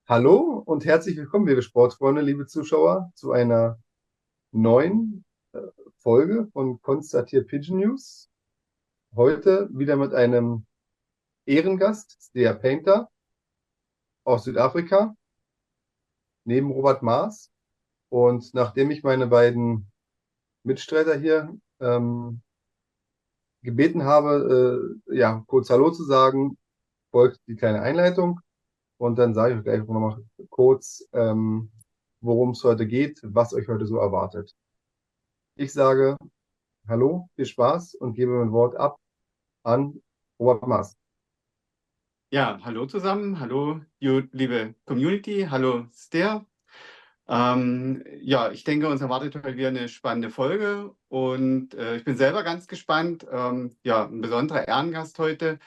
Hallo und herzlich willkommen, liebe Sportfreunde, liebe Zuschauer, zu einer neuen Folge von Konstatiert Pigeon News. Heute wieder mit einem Ehrengast, Stear Painter aus Südafrika, neben Robert Maas. Und nachdem ich meine beiden Mitstreiter hier gebeten habe, ja, kurz Hallo zu sagen, folgt die kleine Einleitung. Und dann sage ich euch gleich nochmal kurz, worum es heute geht, was euch heute so erwartet. Ich sage Hallo, viel Spaß und gebe mein Wort ab an Robert Maas. Ja, hallo zusammen, hallo liebe Community, hallo Stear. Ja, ich denke, uns erwartet heute wieder eine spannende Folge und ich bin selber ganz gespannt. Ja, ein besonderer Ehrengast heute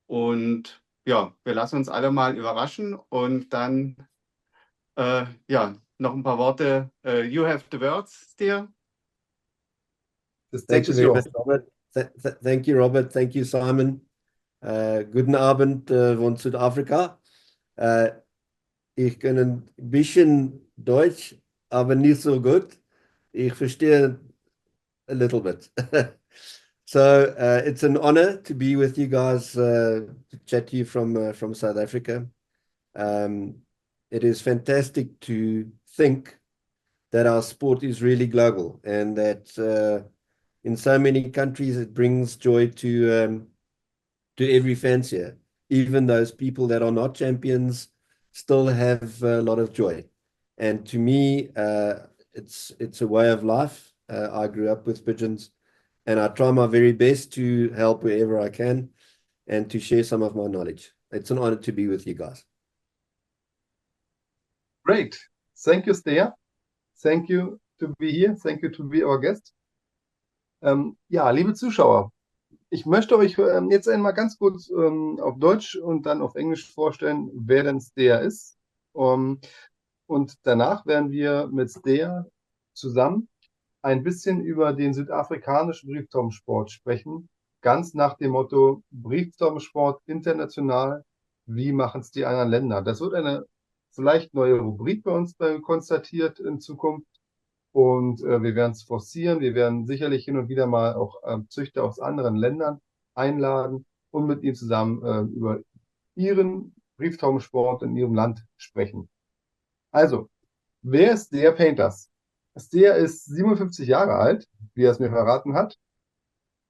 und ja, wir lassen uns alle mal überraschen und dann ja, noch ein paar Worte. You have the words, Stear. The stage Thank you is very yours. much, Robert. Thank you, Robert. Thank you, Simon. Guten Abend von Südafrika. Äh, Ich kann ein bisschen Deutsch, aber nicht so gut. Ich verstehe a little bit. So it's an honor to be with you guys, to chat to you from South Africa. Um, it is fantastic to think that our sport is really global and that in so many countries it brings joy to every fancier. Even those people that are not champions still have a lot of joy. And to me, it's a way of life. I grew up with pigeons, and I try my very best to help wherever I can and to share some of my knowledge. It's an honor to be with you guys. Great. Thank you, Steer. Thank you to be here. Thank you to be our guest. Ja, liebe Zuschauer, ich möchte euch jetzt einmal ganz kurz auf Deutsch und dann auf Englisch vorstellen, wer denn Steer ist. Und danach werden wir mit Steer zusammen ein bisschen über den südafrikanischen Brieftaubensport sprechen, ganz nach dem Motto Brieftaubensport international, wie machen es die anderen Länder? Das wird eine vielleicht neue Rubrik bei uns bei Konstatiert in Zukunft und wir werden es forcieren. Wir werden sicherlich hin und wieder mal auch Züchter aus anderen Ländern einladen und mit ihnen zusammen über ihren Brieftaubensport in ihrem Land sprechen. Also, wer ist der Painters? Der ist 57 Jahre alt, wie er es mir verraten hat,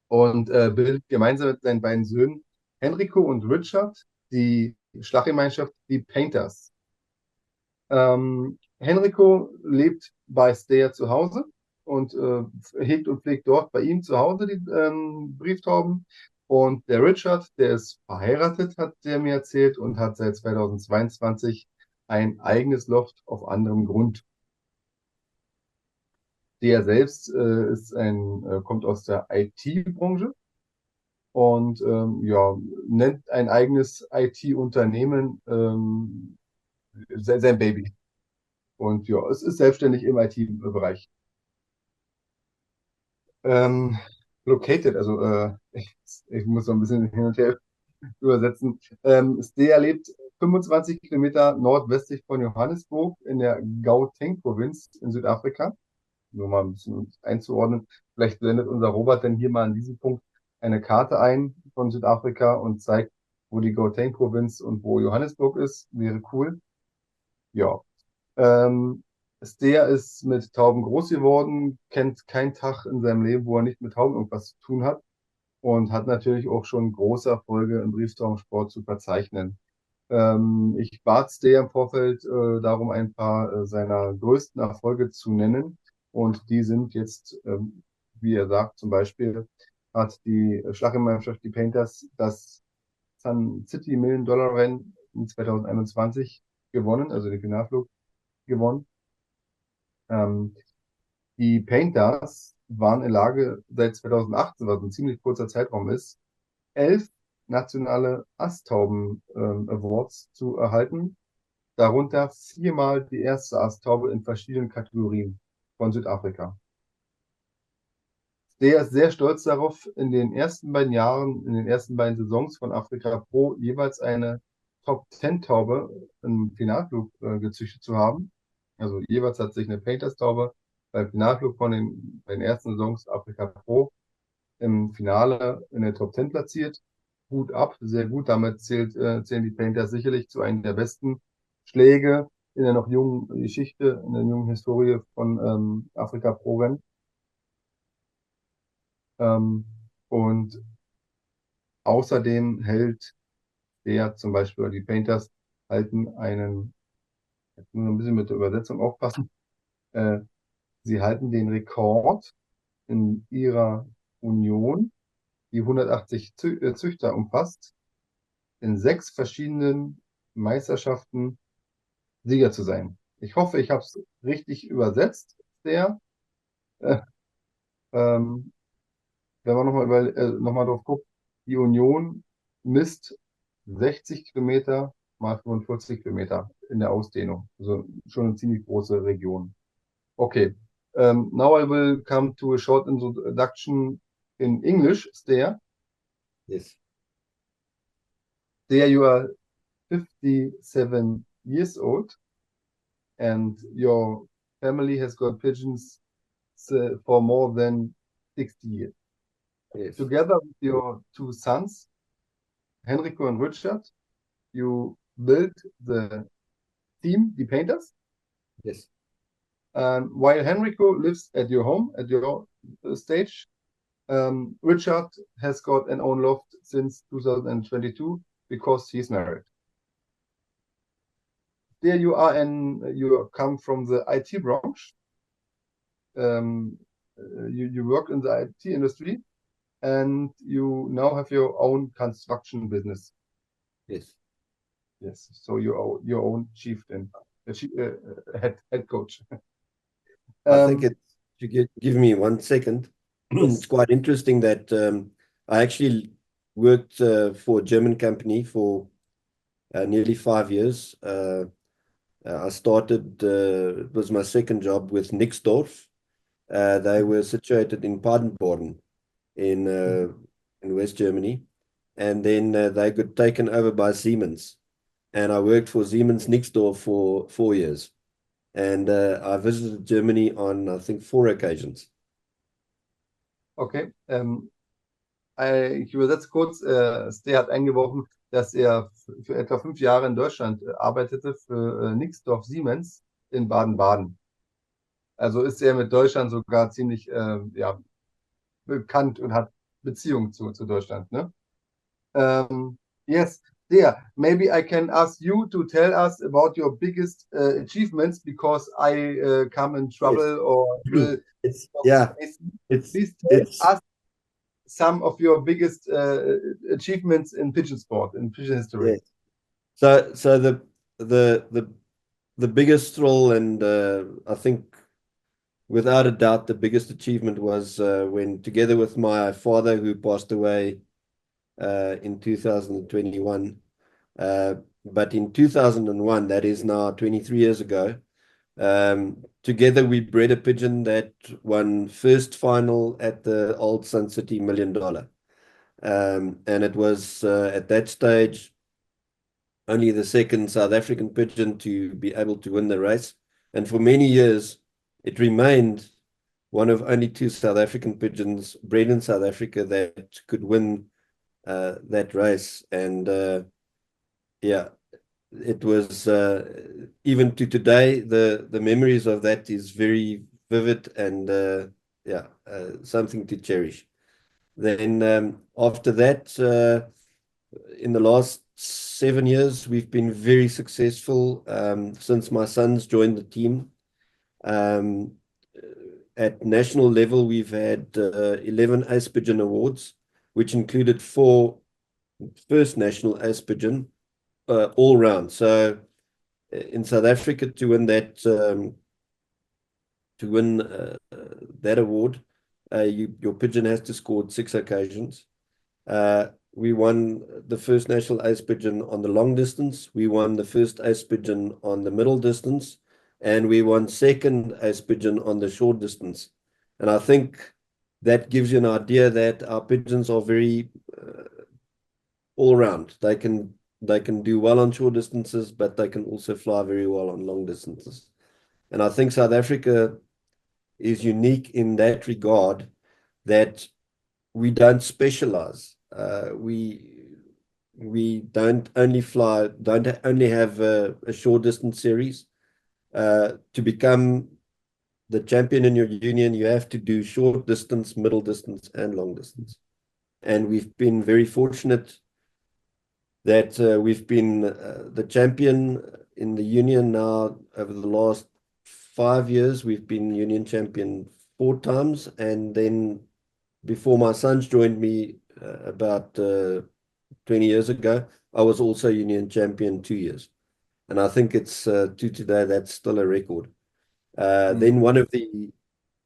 und bildet gemeinsam mit seinen beiden Söhnen Enrico und Richard die Schlaggemeinschaft, die Panthers. Enrico lebt bei Stear zu Hause und hegt und pflegt dort bei ihm zu Hause die Brieftauben. Und der Richard, der ist verheiratet, hat der mir erzählt, und hat seit 2022 ein eigenes Loft auf anderem Grund. Der selbst kommt aus der IT-Branche und ja, nennt ein eigenes IT-Unternehmen sein Baby. Und ja, es ist selbstständig im IT-Bereich. Ähm, Located, also ich muss so ein bisschen hin und her übersetzen. Stear lebt 25 Kilometer nordwestlich von Johannesburg in der Gauteng-Provinz in Südafrika. Nur mal ein bisschen einzuordnen. Vielleicht blendet unser Robert denn hier mal an diesem Punkt eine Karte ein von Südafrika und zeigt, wo die Gauteng-Provinz und wo Johannesburg ist. Wäre cool. Ja. Ähm, Stear ist mit Tauben groß geworden, kennt keinen Tag in seinem Leben, wo er nicht mit Tauben irgendwas zu tun hat, und hat natürlich auch schon große Erfolge im Brieftaubensport zu verzeichnen. Ich bat Stear im Vorfeld darum, ein paar seiner größten Erfolge zu nennen. Und die sind jetzt, wie er sagt, zum Beispiel hat die Schlaggemeinschaft, die Panthers, das Sun City Million-Dollar-Rennen in 2021 gewonnen, also den Finalflug gewonnen. Die Panthers waren in Lage, seit 2018, was ein ziemlich kurzer Zeitraum ist, 11 nationale Asttauben-Awards zu erhalten, darunter 4-mal die erste Asttaube in verschiedenen Kategorien von Südafrika. Der ist sehr stolz darauf, in den ersten beiden Jahren, in den ersten beiden Saisons von Afrika Pro jeweils eine Top-10-Taube im Finalflug gezüchtet zu haben. Also jeweils hat sich eine Panthers-Taube beim Finalflug von den ersten Saisons Afrika Pro im Finale in der Top 10 platziert. Gut ab, sehr gut. Damit zählen die Panthers sicherlich zu einem der besten Schläge in der noch jungen Geschichte, in der jungen Historie von Afrika Pro Rennen. Und außerdem hält der zum Beispiel, die Panthers halten jetzt muss ein bisschen mit der Übersetzung aufpassen, sie halten den Rekord in ihrer Union, die 180 Züchter umfasst, in 6 verschiedenen Meisterschaften Sieger zu sein. Ich hoffe, ich habe es richtig übersetzt, der. Ähm, Wenn man nochmal drauf guckt, die Union misst 60 Kilometer mal 45 Kilometer in der Ausdehnung. Also schon eine ziemlich große Region. Okay. Now I will come to a short introduction in English. There. Yes. There you are 57 years old and your family has got pigeons for more than 60 years. Yes. Together with your 2 sons, Henrico and Richard, you built the team, the Painters. Yes. And while Henrico lives at your home, at your stage, Richard has got an own loft since 2022 because he's married. There you are, and you come from the IT branch. You work in the IT industry, and you now have your own construction business. Yes. Yes, so your own chieftain, head coach. I think you give me 1 second. Yes. It's quite interesting that I actually worked for a German company for nearly 5 years. I started, it was my second job with Nixdorf. They were situated in Baden-Baden in West Germany. And then they got taken over by Siemens. And I worked for Siemens Nixdorf for 4 years. And I visited Germany on, I think, 4 occasions. Okay. Ich übersetze kurz. Stear hat eingeworfen, dass er für etwa 5 Jahre in Deutschland arbeitete für Nixdorf Siemens in Baden-Baden. Also ist er mit Deutschland sogar ziemlich bekannt und hat Beziehungen zu Deutschland. Ne? Yes, Stear, maybe I can ask you to tell us about your biggest achievements because I come in trouble or will. Please tell us some of your biggest achievements in pigeon sport, in pigeon history. Yeah. So the biggest thrill, and I think without a doubt the biggest achievement was when, together with my father, who passed away in 2021, but in 2001, that is now 23 years ago, together we bred a pigeon that won first final at the Old Sun City $1 Million. And it was at that stage only the second South African pigeon to be able to win the race. And for many years, it remained one of only 2 South African pigeons bred in South Africa that could win that race. And it was even to today, the memories of that is very vivid and something to cherish. Then after that, in the last 7 years, we've been very successful since my sons joined the team. At national level, we've had 11 Ace Pigeon Awards, which included 4 first national Ace Pigeon all round. So in South Africa, to win that award, your pigeon has to score 6 occasions. We won the first national Ace Pigeon on the long distance. We won the first Ace Pigeon on the middle distance. And we won second Ace Pigeon on the short distance. And I think that gives you an idea that our pigeons are very all round. They can they can do well on short distances, but they can also fly very well on long distances. And I think South Africa is unique in that regard, that we don't specialize. We don't only have a short distance series. To become the champion in your union, you have to do short distance, middle distance, and long distance. And we've been very fortunate that we've been the champion in the union now over the last 5 years. We've been union champion 4 times. And then before my sons joined me about 20 years ago, I was also union champion 2 years. And I think it's to today, that's still a record. Then one of the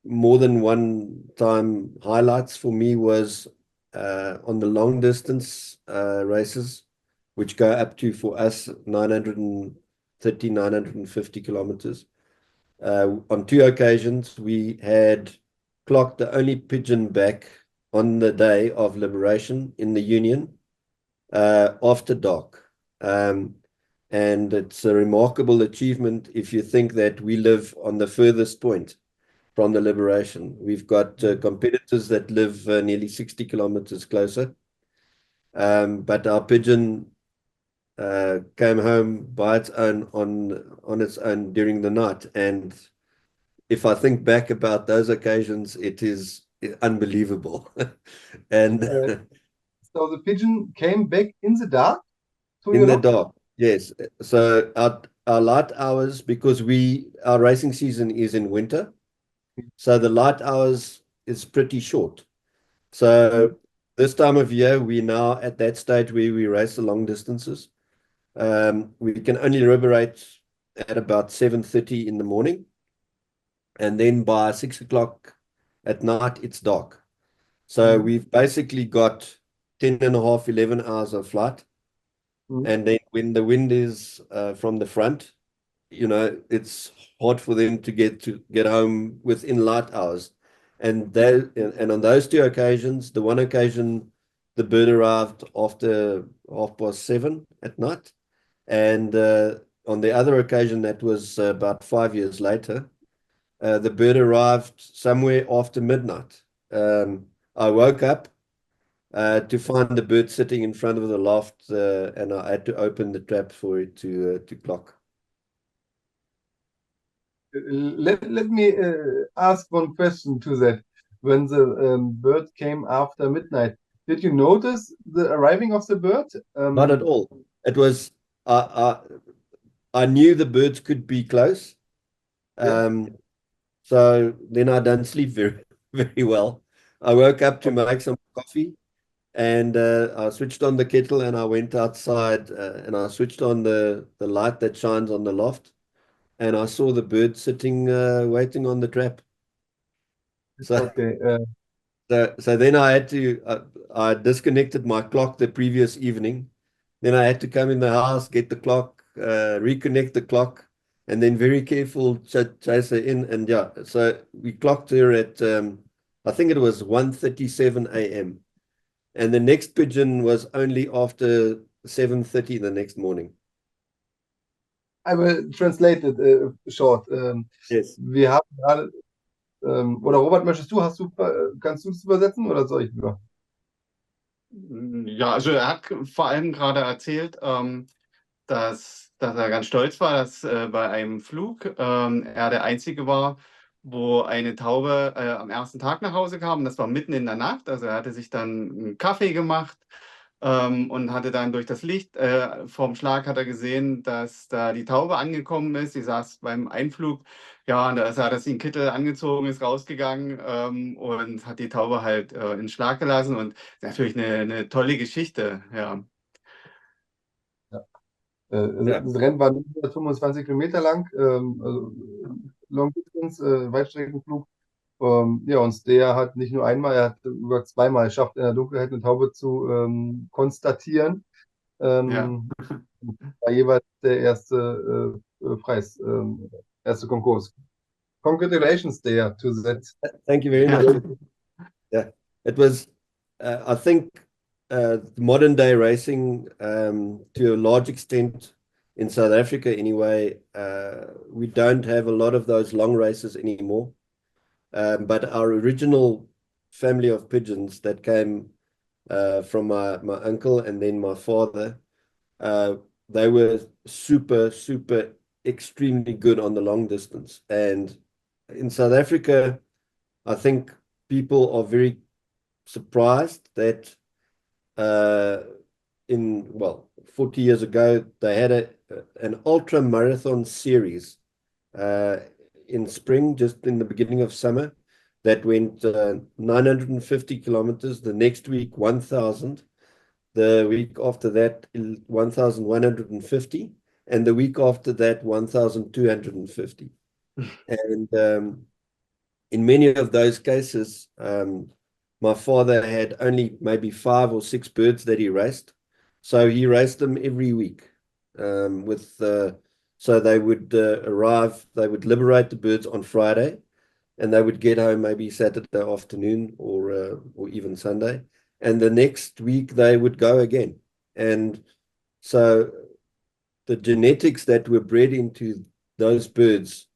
more than one time highlights for me was on the long distance races, which go up to, for us, 930, 950 kilometers. On 2 occasions, we had clocked the only pigeon back on the day of liberation in the union after dark. And it's a remarkable achievement if you think that we live on the furthest point from the liberation. We've got competitors that live nearly 60 kilometers closer. But our pigeon came home by its own on its own during the night. And if I think back about those occasions, it is unbelievable. And so the pigeon came back in the dark to in your the loft? dark, yes. So our light hours, because our racing season is in winter, so the light hours is pretty short. So this time of year, we're now at that stage where we race the long distances. We can only liberate at about 7:30 in the morning. And then by 6 o'clock at night, it's dark. So we've basically got 10 and a half, 11 hours of flight. And then when the wind is from the front, it's hard for them to get home within light hours. And on those 2 occasions, the one occasion the bird arrived after 7:30 at night, and on the other occasion, that was about 5 years later, the bird arrived somewhere after midnight. I woke up to find the bird sitting in front of the loft, and I had to open the trap for it to clock. Let me ask one question to that. When the bird came after midnight, did you notice the arriving of the bird? Not at all. It was I knew the birds could be close. So then I don't sleep very, very well. I woke up to make some coffee, and I switched on the kettle, and I went outside, and I switched on the light that shines on the loft, and I saw the bird sitting waiting on the trap. So, so then I had to I disconnected my clock the previous evening. Then I had to come in the house, get the clock, reconnect the clock, and then very careful chase her in. And yeah, so we clocked her at I think it was 1:37 a.m. And the next pigeon was only after 7:30 the next morning. I will translate it short. Yes. Wir haben gerade, oder Robert, kannst du es übersetzen oder soll ich lieber? Ja, also er hat vor allem gerade erzählt, dass er ganz stolz war, dass bei einem Flug er der Einzige war, wo eine Taube am ersten Tag nach Hause kam. Das war mitten in der Nacht. Also er hatte sich dann einen Kaffee gemacht und hatte dann durch das Licht vorm Schlag hat er gesehen, dass da die Taube angekommen ist. Sie saß beim Einflug. Ja, und da sah, dass sie einen Kittel angezogen ist, rausgegangen und hat die Taube halt in den Schlag gelassen. Und natürlich eine tolle Geschichte, ja. Das Rennen war 125 Kilometer lang, also Long Distance, Weitstreckenflug. Ja, und Stear hat nicht nur einmal, er hat über 2-mal geschafft, in der Dunkelheit eine Taube zu konstatieren. War jeweils der erste Preis, erste Konkurs. Congratulations, Stear, to that. Thank you very much. Yeah, it was, I think modern day racing, to a large extent in South Africa anyway, we don't have a lot of those long races anymore. But our original family of pigeons that came from my uncle and then my father, they were super, super, extremely good on the long distance. And in South Africa, I think people are very surprised that well, 40 years ago, they had an ultra marathon series in spring, just in the beginning of summer, that went 950 kilometers. The next week, 1,000. The week after that, 1,150. And the week after that, 1,250. And in many of those cases, my father had only maybe 5 or 6 birds that he raced. So he raced them every week. So they would arrive, they would liberate the birds on Friday, and they would get home maybe Saturday afternoon or even Sunday. And the next week they would go again. And so the genetics that were bred into those birds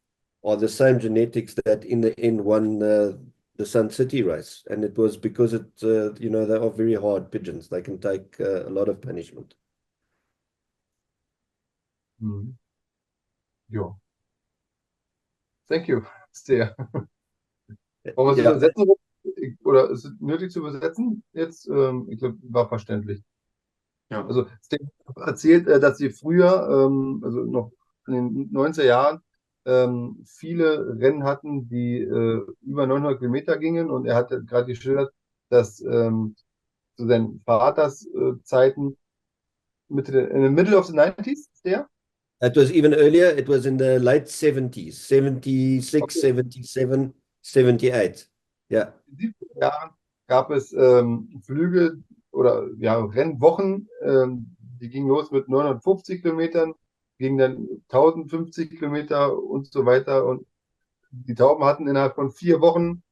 are the same genetics that in the end won the Sun City race. And it was because they are very hard pigeons. They can take a lot of punishment. Mhm. Ja. Thank you, Stear. Wollen wir es Ja, übersetzen? Oder ist es nötig zu übersetzen? Jetzt, ich glaube, war verständlich. Ja. Also, Stear erzählt, dass sie früher, also noch in den 90er Jahren, viele Rennen hatten, die über 900 Kilometer gingen. Und er hatte gerade geschildert, dass zu seinen Vaters Zeiten in the middle of the 90s, Stear? it was even earlier. It was in the late 70s, 76, Okay. 77, 78. Ja. In den 70er Jahren gab es Flüge oder ja, Rennwochen, die gingen los mit 950 Kilometern, gingen dann 1050 Kilometer und so weiter. Und die Tauben hatten innerhalb von 4 Wochen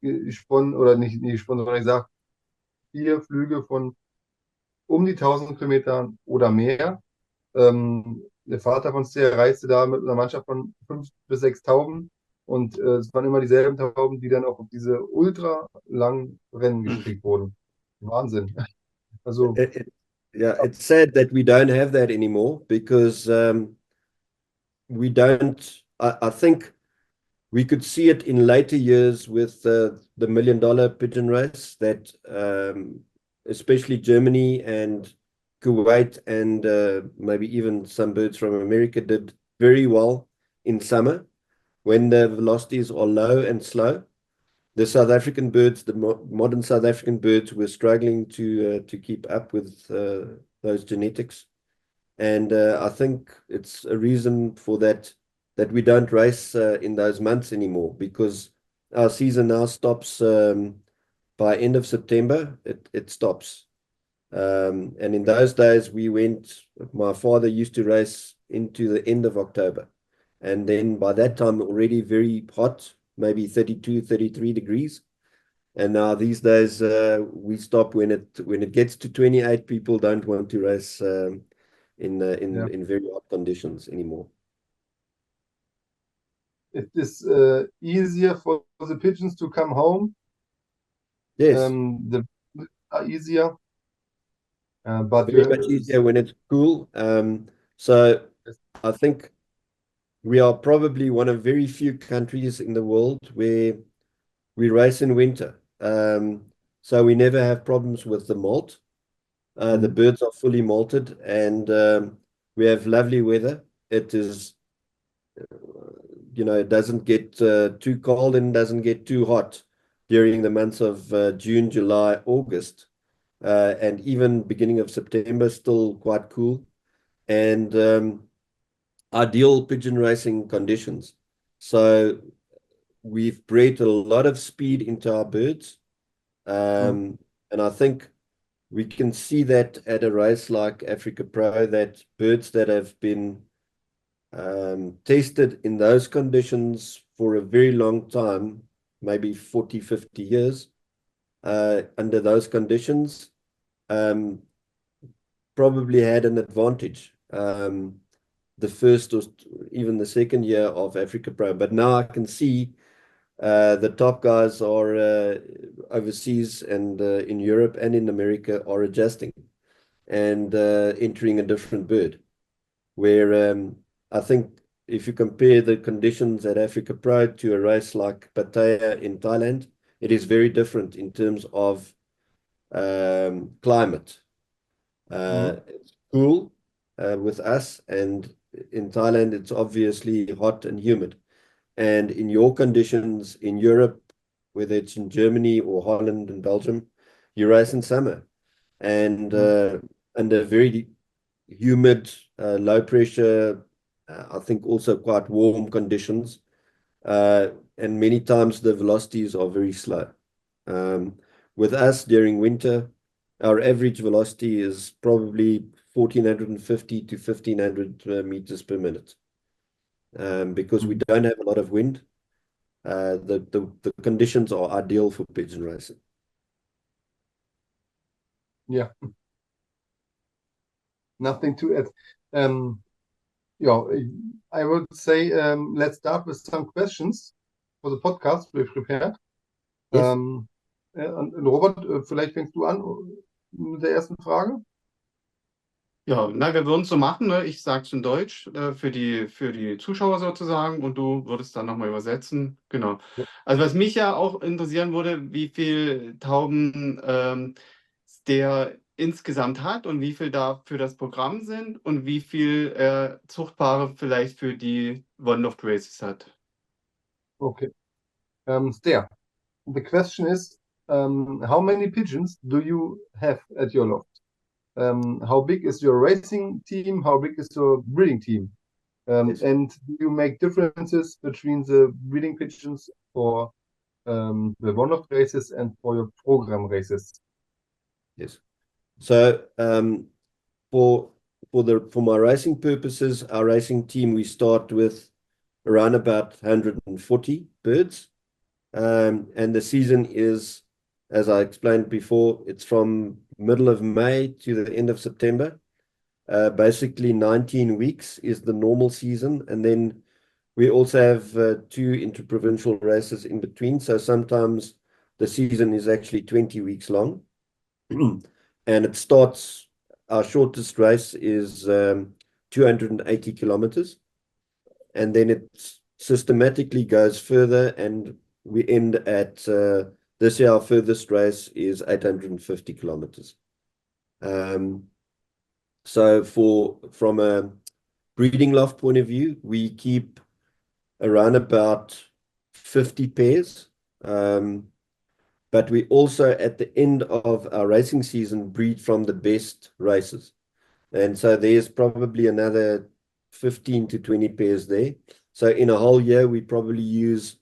gesponnen, oder nicht gesponnen, sondern gesagt, 4 Flüge von um die 1000 Kilometern oder mehr. Der Vater von Stear reiste da mit einer Mannschaft von 5 bis 6 Tauben. Und es waren immer dieselben Tauben, die dann auch auf diese ultra langen Rennen geschickt wurden. Wahnsinn. Also, Yeah, it's sad that we don't have that anymore because we don't. I think we could see it in later years with the $1 million pigeon race that especially Germany and Kuwait and maybe even some birds from America did very well in summer when the velocities are low and slow. The South African birds, the modern South African birds, were struggling to keep up with those genetics, and I think it's a reason for that we don't race in those months anymore because our season now stops by end of September. It stops, and in those days my father used to race into the end of October, and then by that time already very hot, maybe 32, 33 degrees. And now these days we stop when it gets to 28. People don't want to race in very hot conditions anymore. it is easier for the pigeons to come home. Yes, The are easier, but very much easier when it's cool. So I think we are probably one of very few countries in the world where we race in winter. So we never have problems with the molt. The birds are fully molted, and we have lovely weather. It is, it doesn't get too cold and doesn't get too hot during the months of June, July, August, and even beginning of September, still quite cool. And ideal pigeon racing conditions. So we've bred a lot of speed into our birds. And I think we can see that at a race like Africa Pro, that birds that have been tested in those conditions for a very long time, maybe 40, 50 years, under those conditions um, probably had an advantage the first or even the second year of Africa Pro. But now I can see the top guys are overseas and in Europe and in America are adjusting and entering a different bird. Where I think if you compare the conditions at Africa Pro to a race like Panther in Thailand, it is very different in terms of climate. It's cool with us, and in Thailand, it's obviously hot and humid. And in your conditions in Europe, whether it's in Germany or Holland and Belgium, you race in summer and under very humid, low pressure, I think also quite warm conditions. And many times the velocities are very slow. With us during winter, our average velocity is probably 1450 to 1500 meters per minute. Because we don't have a lot of wind, the conditions are ideal for pigeon racing. Yeah. Nothing to add. Yeah, I would say let's start with some questions for the podcast we've prepared. Yes. Und Robert, vielleicht fängst du an mit der ersten Frage. Ja, na, wir würden es so machen, ne? Ich sage es in Deutsch für die Zuschauer sozusagen und du würdest dann nochmal übersetzen. Genau. Ja. Also was mich ja auch interessieren würde, wie viel Tauben der insgesamt hat und wie viel da für das Programm sind und wie viel Zuchtpaare vielleicht für die One-Loft Races hat. Okay. Stear, the question is, how many pigeons do you have at your loft? How big is your racing team? How big is your breeding team? Yes. And do you make differences between the breeding pigeons for the one-off races and for your program races? Yes. So for my racing purposes, our racing team, we start with around about 140 birds. And the season is, as I explained before, it's from middle of May to the end of September. Basically 19 weeks is the normal season. And then we also have 2 interprovincial races in between. So sometimes the season is actually 20 weeks long. And it starts, our shortest race is 280 kilometers. And then it systematically goes further, and we end at this year, our furthest race is 850 kilometers. So from a breeding loft point of view, we keep around about 50 pairs. But we also, at the end of our racing season, breed from the best races. And so there's probably another 15 to 20 pairs there. So in a whole year, we probably use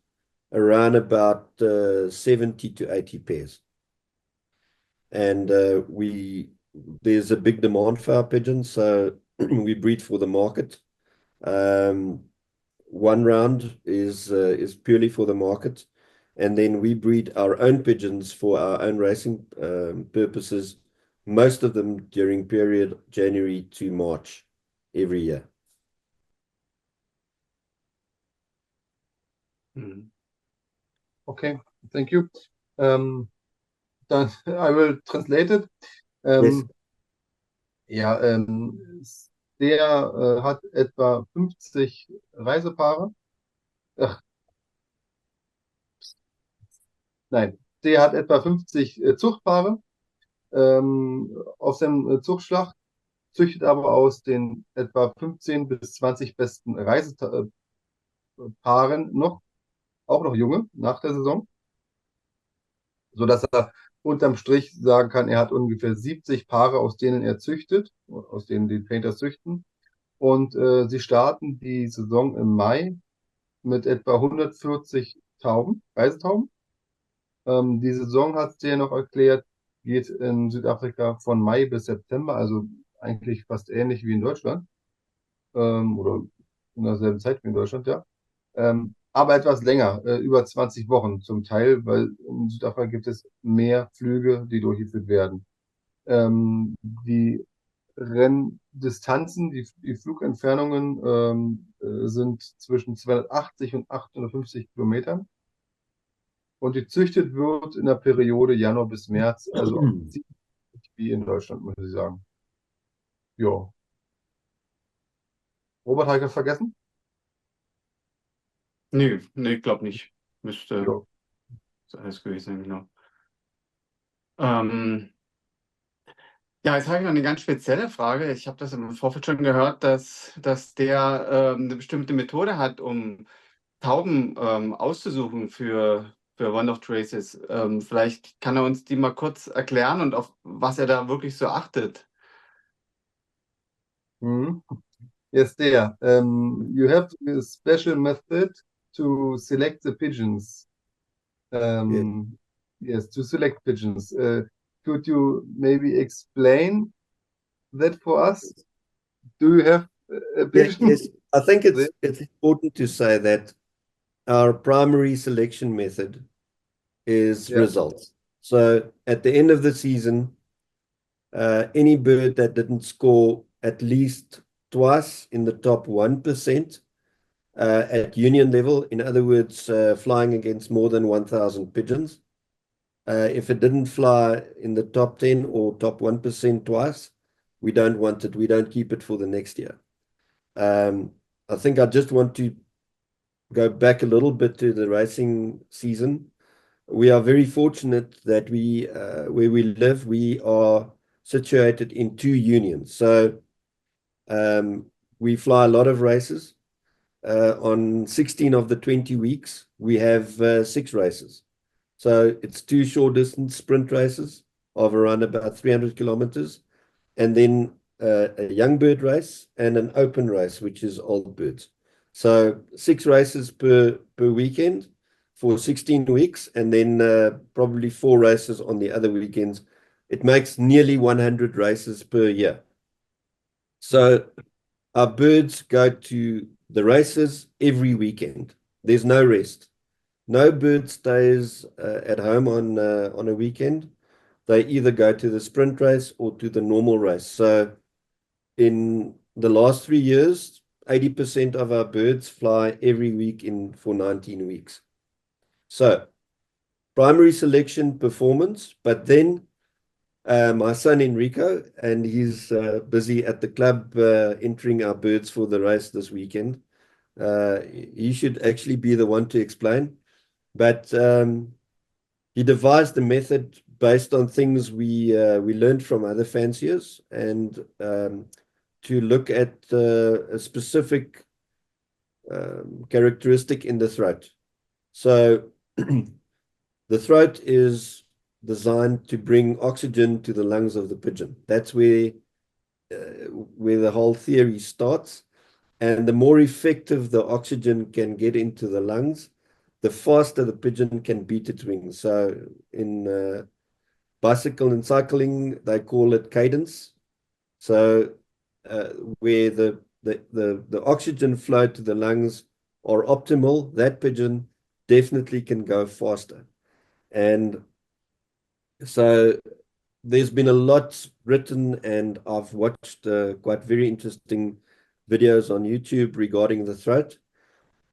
around about 70 to 80 pairs. And there's a big demand for our pigeons, so we breed for the market. One round is purely for the market. And then we breed our own pigeons for our own racing purposes, most of them during period January to March every year. Okay, thank you. Then I will translate it. Yes. Ja, der hat etwa 50 Reisepaare. Ach, nein, der hat etwa 50 Zuchtpaare auf seinem Zuchtschlag, züchtet aber aus den etwa 15 bis 20 besten Reisepaaren auch noch junge nach der Saison, sodass er unterm Strich sagen kann, er hat ungefähr 70 Paare, aus denen er züchtet, aus denen die Panthers züchten. Und sie starten die Saison im Mai mit etwa 140 Tauben, Reisetauben. Die Saison, hat der noch erklärt, geht in Südafrika von Mai bis September, also eigentlich fast ähnlich wie in Deutschland. Oder in derselben Zeit wie in Deutschland, ja. aber etwas länger, über 20 Wochen zum Teil, weil in Südafrika gibt es mehr Flüge, die durchgeführt werden. Die Renndistanzen, die Flugentfernungen sind zwischen 280 und 850 Kilometern. Und gezüchtet wird in der Periode Januar bis März, also ziemlich wie in Deutschland, muss ich sagen. Ja. Robert, habe ich was vergessen? Nee, nee, glaube nicht. Müsste Ja. alles gewesen sein, genau. Ja, jetzt habe ich noch eine ganz spezielle Frage. Ich habe das im Vorfeld schon gehört, dass der eine bestimmte Methode hat, um Tauben auszusuchen für One-Off-Traces. Vielleicht kann er uns die mal kurz erklären und auf was er da wirklich so achtet. Mhm. Yes, there. You have a special method to select the pigeons. Yes. Yes, to select pigeons. Could you maybe explain that for us? Do you have a Yeah, pigeon? yes. I think there? it's important to say that our primary selection method is Yeah. results. So at the end of the season, any bird that didn't score at least twice in the top 1% at union level, in other words, flying against more than 1,000 pigeons. If it didn't fly in the top 10 or top 1% twice, we don't want it. We don't keep it for the next year. I think I just want to go back a little bit to the racing season. We are very fortunate that where we live, we are situated in 2 unions. So we fly a lot of races. On 16 of the 20 weeks, we have 6 races. So it's 2 short distance sprint races of around about 300 kilometers, and then a young bird race and an open race, which is old birds. So 6 races per weekend for 16 weeks, and then probably 4 races on the other weekends. It makes nearly 100 races per year. So our birds go to the races every weekend. There's no rest. No bird stays at home on a weekend. They either go to the sprint race or to the normal race. So in the last 3 years, 80% of our birds fly every week for 19 weeks. So primary selection performance, but then my son Enrico, and he's busy at the club entering our birds for the race this weekend. He should actually be the one to explain. But he devised a method based on things we learned from other fanciers, and to look at a specific characteristic in the throat. So the throat is designed to bring oxygen to the lungs of the pigeon. That's where the whole theory starts. And the more effective the oxygen can get into the lungs, the faster the pigeon can beat its wings. So in bicycle and cycling, they call it cadence. So where the oxygen flow to the lungs are optimal, that pigeon definitely can go faster. And so there's been a lot written, and I've watched quite very interesting videos on YouTube regarding the throat.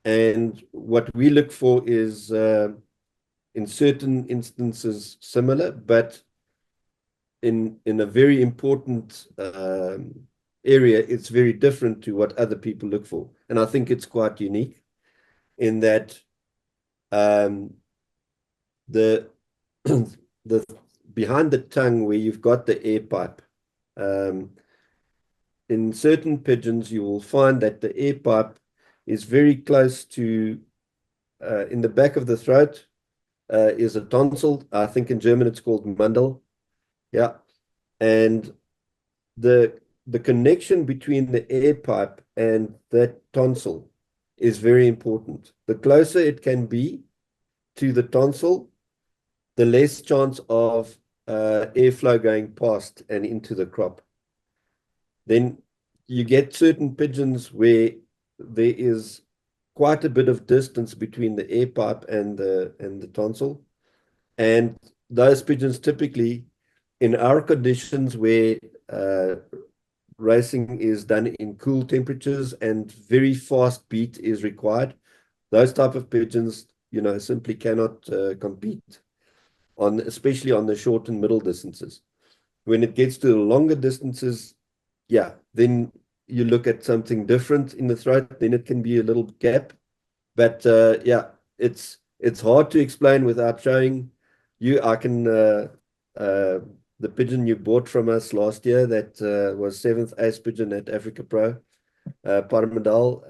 And what we look for is, in certain instances, similar, but in a very important area, it's very different to what other people look for. And I think it's quite unique in that the the behind the tongue, where you've got the air pipe, in certain pigeons, you will find that the air pipe is very close to, in the back of the throat, is a tonsil. I think in German it's called Mandel. Yeah. And the connection between the air pipe and that tonsil is very important. The closer it can be to the tonsil, the less chance of airflow going past and into the crop. Then you get certain pigeons where there is quite a bit of distance between the air pipe and the tonsil. And those pigeons typically, in our conditions where racing is done in cool temperatures and very fast beat is required, those type of pigeons, simply cannot compete especially on the short and middle distances. When it gets to the longer distances, then you look at something different in the throat, then it can be a little gap. But it's hard to explain without showing you. I can the pigeon you bought from us last year that was 7th ace pigeon at Africa Pro, Paramedal.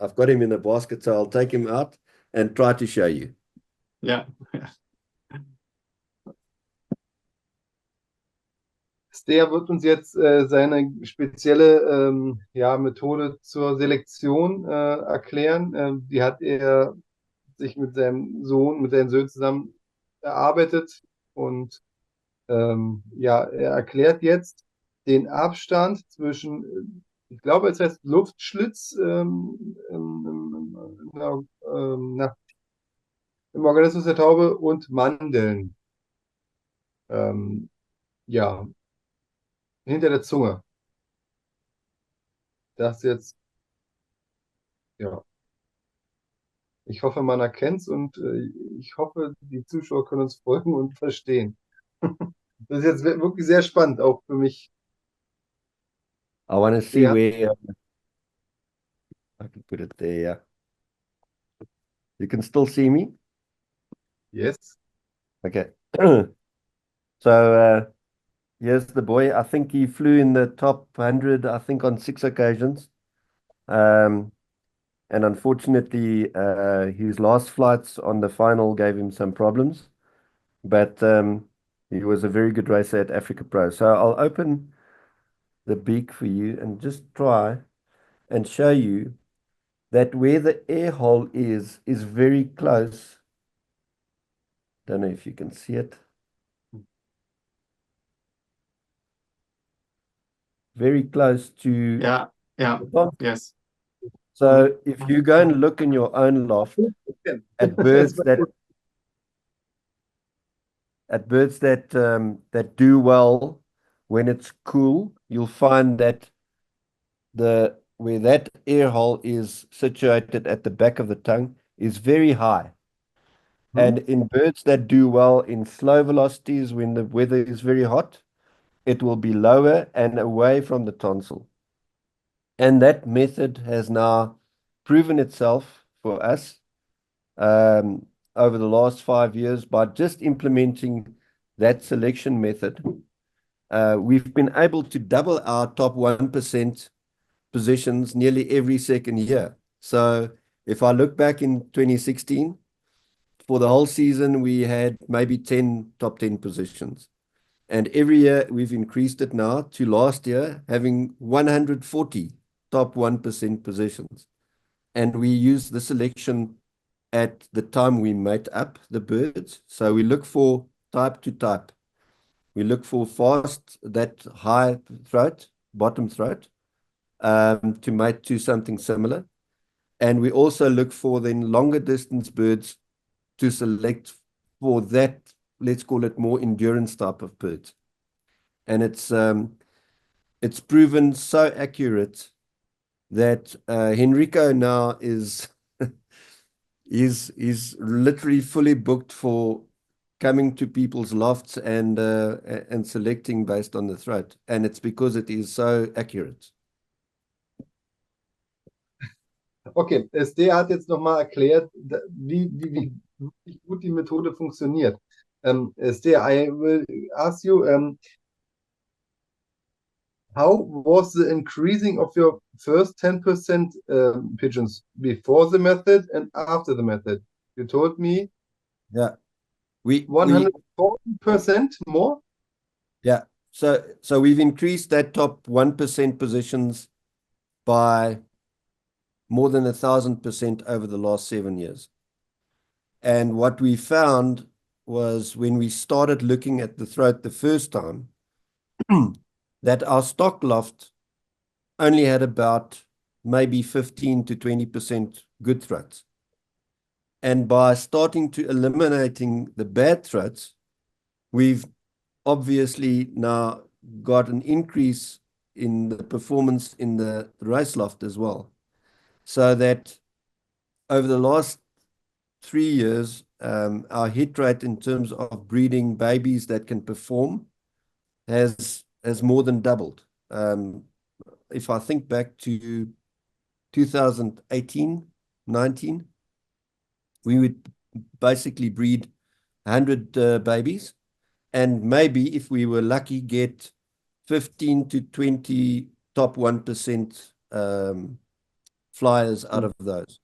I've got him in a basket, so I'll take him out and try to show you. Ja. Stear wird uns jetzt seine spezielle Methode zur Selektion erklären. Die hat er sich mit seinen Söhnen zusammen erarbeitet. Und er erklärt jetzt den Abstand zwischen, ich glaube, es heißt Luftschlitz im Organismus der Taube und Mandeln. Hinter der Zunge. Das jetzt, ich hoffe, man erkennt es und ich hoffe, die Zuschauer können uns folgen und verstehen. Das ist jetzt wirklich sehr spannend, auch für mich. I want to see where I can put it there. Yeah. You can still see me? Yes. Okay. So here's the boy. I think he flew in the top 100, I think, on 6 occasions. And unfortunately, his last flights on the final gave him some problems. But he was a very good racer at Africa Pro. So I'll open the beak for you and just try and show you that where the air hole is very close. Don't know if you can see it. Very close to Yes. So if you go and look in your own loft at birds that do well when it's cool, you'll find that where that air hole is situated at the back of the tongue is very high. And in birds that do well in slow velocities, when the weather is very hot, it will be lower and away from the tonsil. And that method has now proven itself for us over the last 5 years by just implementing that selection method. We've been able to double our top 1% positions nearly every second year. So if I look back in 2016, for the whole season, we had maybe 10 top 10 positions. And every year we've increased it now to last year having 140 top 1% positions. And we use the selection at the time we mate up the birds. So we look for type to type. We look for fast, that high throat, bottom throat, to mate to something similar. And we also look for then longer distance birds to select for that, let's call it more endurance type of birds. And it's proven so accurate that Henrico now is literally fully booked for coming to people's lofts and selecting based on the throat. And it's because it is so accurate. Okay, Stear hat jetzt nochmal erklärt, wie gut die Methode funktioniert. Stear, I will ask you, how was the increasing of your first 10% pigeons before the method and after the method? You told me 140% more? Yeah. So we've increased that top 1% positions by more than 1,000% over the last 7 years. And what we found was when we started looking at the throat the first time, that our stock loft only had about maybe 15 to 20% good throats. And by starting to eliminating the bad throats, we've obviously now got an increase in the performance in the race loft as well. So that over the last 3 years, our hit rate in terms of breeding babies that can perform has more than doubled. If I think back to 2018, 19, we would basically breed 100 babies, and maybe if we were lucky, get 15 to 20 top 1% flyers out of those.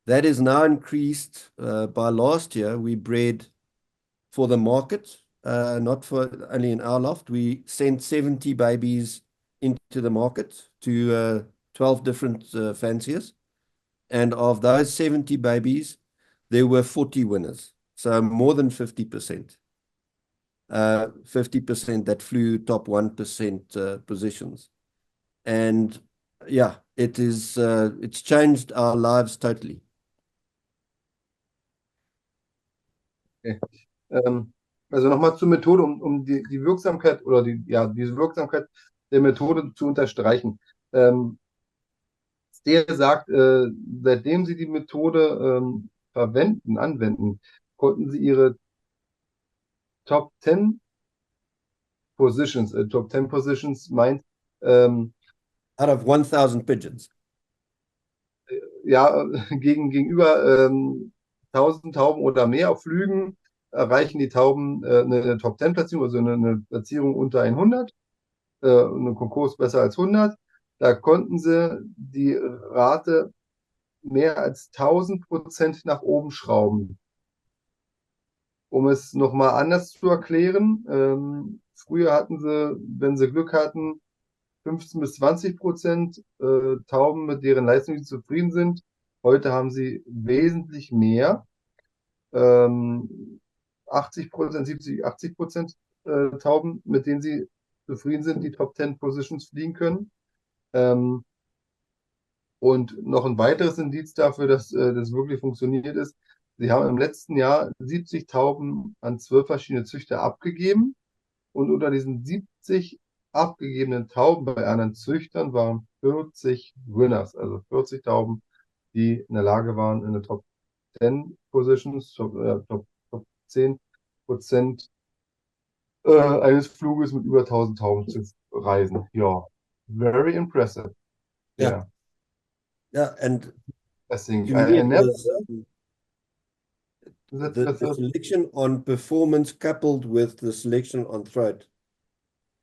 That is now increased by last year. We bred for the market, not for only in our loft. We sent 70 babies into the market to 12 different fanciers. And of those 70 babies, there were 40 winners. So more than 50%. 50% that flew top 1% positions. And yeah, it's changed our lives totally. Okay. Also nochmal zur Methode, um die Wirksamkeit oder diese Wirksamkeit der Methode zu unterstreichen. Stear sagt, seitdem sie die Methode anwenden, konnten sie ihre Top 10 Positions, Top 10 Positions meint, out of 1000 pigeons. Ja, gegenüber 1000 Tauben oder mehr auf Flügen erreichen die Tauben eine Top 10 Platzierung, also eine Platzierung unter 100, eine Konkurs besser als 100. Da konnten sie die Rate mehr als 1000% nach oben schrauben. Um es nochmal anders zu erklären, früher hatten sie, wenn sie Glück hatten, 15 bis 20% Tauben, mit deren Leistung sie zufrieden sind. Heute haben sie wesentlich mehr. 80%, 70, 80% Tauben, mit denen sie zufrieden sind, die Top 10 Positions fliegen können. Und noch ein weiteres Indiz dafür, dass das wirklich funktioniert ist. Sie haben im letzten Jahr 70 Tauben an 12 verschiedene Züchter abgegeben. Und unter diesen 70 abgegebenen Tauben bei anderen Züchtern waren 40 Winners, also 40 Tauben, die in der Lage waren, in der Top 10 Positions, Top 10% eines Fluges mit über 1000 Tauben zu reisen. Ja, very impressive. Yeah. Yeah, and I think to me, it was That's the selection on performance coupled with the selection on throat.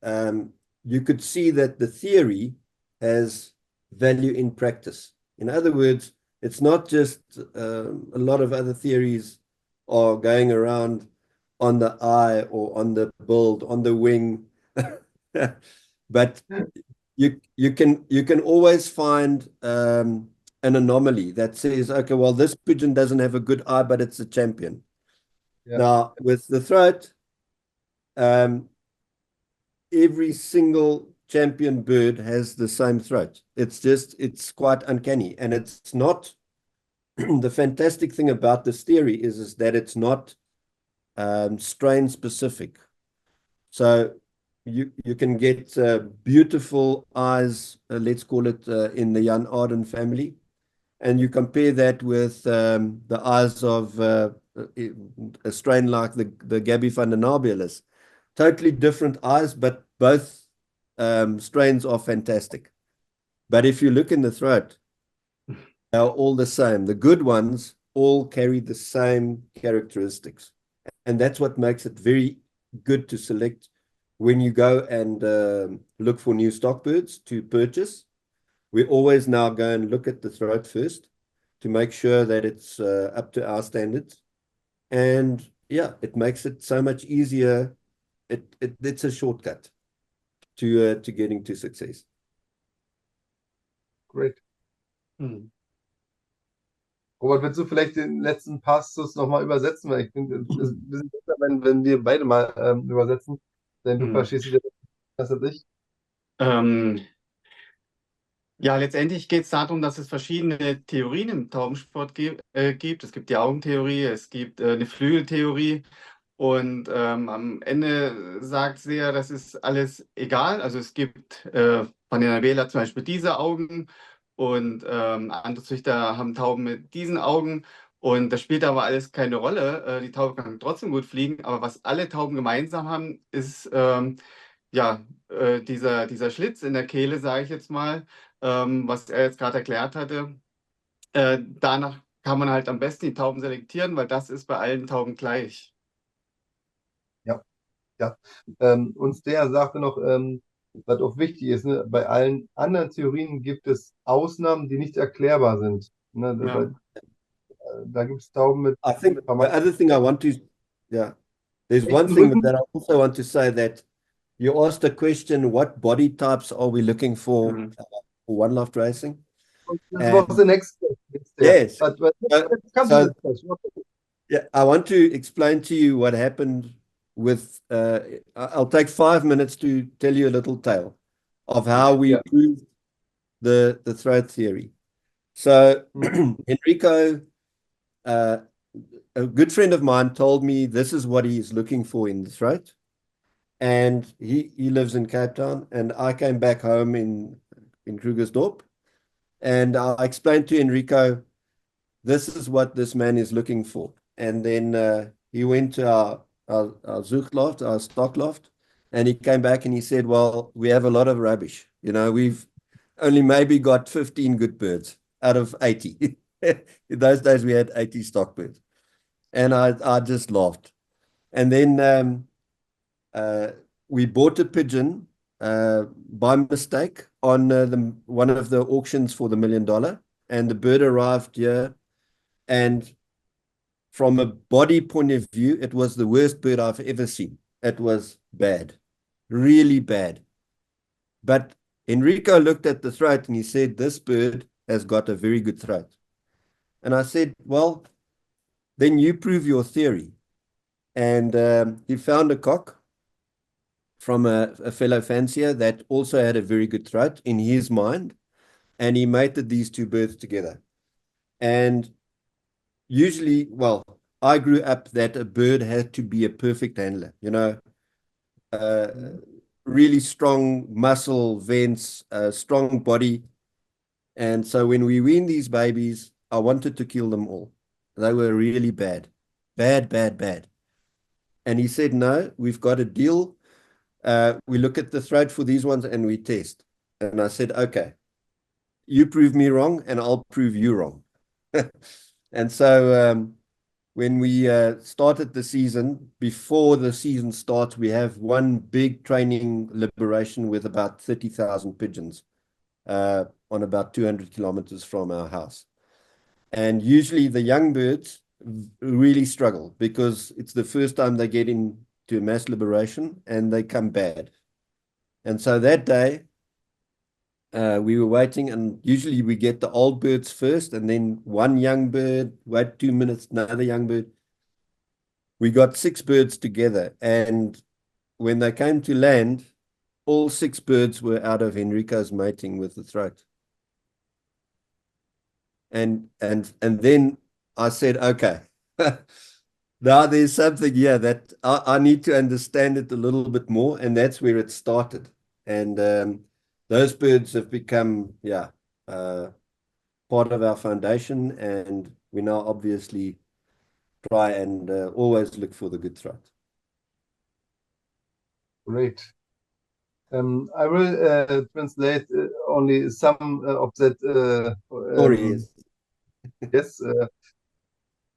You could see that the theory has value in practice. In other words, it's not just a lot of other theories are going around on the eye or on the build, on the wing, but you can always find an anomaly that says, okay, well, this pigeon doesn't have a good eye, but it's a champion. Yeah. Now, with the throat, every single champion bird has the same throat. It's quite uncanny. And it's not, the fantastic thing about this theory is that it's not strain specific. So you can get beautiful eyes, let's call it in the Jan Arden family. And you compare that with the eyes of a strain like the Gabby van der Nabelis. Totally different eyes, but both strains are fantastic. But if you look in the throat, they're all the same. The good ones all carry the same characteristics. And that's what makes it very good to select when you go and look for new stock birds to purchase. We always now go and look at the throat first to make sure that it's up to our standards. And yeah, it makes it so much easier. It's a shortcut to getting to success. Great. Robert, willst du vielleicht den letzten Passus nochmal übersetzen? Weil ich finde, es ist ein bisschen besser, wenn wir beide mal übersetzen, denn du verstehst es ja besser als ich. Ja, letztendlich geht es darum, dass es verschiedene Theorien im Taubensport gibt. Es gibt die Augentheorie, es gibt eine Flügeltheorie. Und am Ende sagt sie ja, das ist alles egal. Also es gibt von den Wähler zum Beispiel diese Augen und andere Züchter haben Tauben mit diesen Augen. Und das spielt aber alles keine Rolle. Die Tauben kann trotzdem gut fliegen. Aber was alle Tauben gemeinsam haben, ist ja dieser Schlitz in der Kehle, sage ich jetzt mal, was er jetzt gerade erklärt hatte. Danach kann man halt am besten die Tauben selektieren, weil das ist bei allen Tauben gleich. Ja, ja. Und der sagte noch, was auch wichtig ist, ne, bei allen anderen Theorien gibt es Ausnahmen, die nicht erklärbar sind. Ne, Ja. da gibt es Tauben mit I think the vermeintlich other thing I want to, yeah, there's one echten thing Rücken. that I also want to say that you asked the question, what body types are we looking for Mhm. for wildlife racing? This was And the next step. It's there. yes, But so, let's come to so this question. yeah, I want to explain to you what happened with, I'll take 5 minutes to tell you a little tale of how we Yeah. proved the throat theory. So Mhm. Enrico, a good friend of mine, told me this is what he is looking for in the throat. And he lives in Cape Town. And I came back home in Krugersdorp. And I explained to Enrico, this is what this man is looking for. And then he went to our Zuchtloft, our stock loft, and he came back and he said, well, we have a lot of rubbish. You know, we've only maybe got 15 good birds out of 80. In those days, we had 80 stock birds. And I just laughed. And then we bought a pigeon by mistake on one of the auctions for the $1 million. And the bird arrived here. And from a body point of view, it was the worst bird I've ever seen. It was bad, really bad. But Enrico looked at the throat and he said, this bird has got a very good throat. And I said, well, then you prove your theory. And he found a cock from a fellow fancier that also had a very good throat in his mind. And he mated these two birds together. And usually, well, I grew up that a bird had to be a perfect handler, you know, uh, really strong muscle vents, strong body. And so when we weaned these babies, I wanted to kill them all. They were really bad, bad, bad, bad. And he said, no, we've got a deal. We look at the throat for these ones and we test. And I said, okay, you prove me wrong and I'll prove you wrong. And so when we started the season, before the season starts, we have one big training liberation with about 30,000 pigeons on about 200 kilometers from our house. And usually the young birds really struggle because it's the first time they get into mass liberation and they come bad. And so that day, we were waiting, and usually we get the old birds first, and then one young bird, wait 2 minutes, another young bird. We got 6 birds together, and when they came to land, all 6 birds were out of Enrico's mating with the throat. And then I said, okay, now there's something here that I need to understand it a little bit more, and that's where it started. And those birds have become, part of our foundation, and we now obviously try and always look for the good throat. Great. I will translate only some of that. Story is. Yes,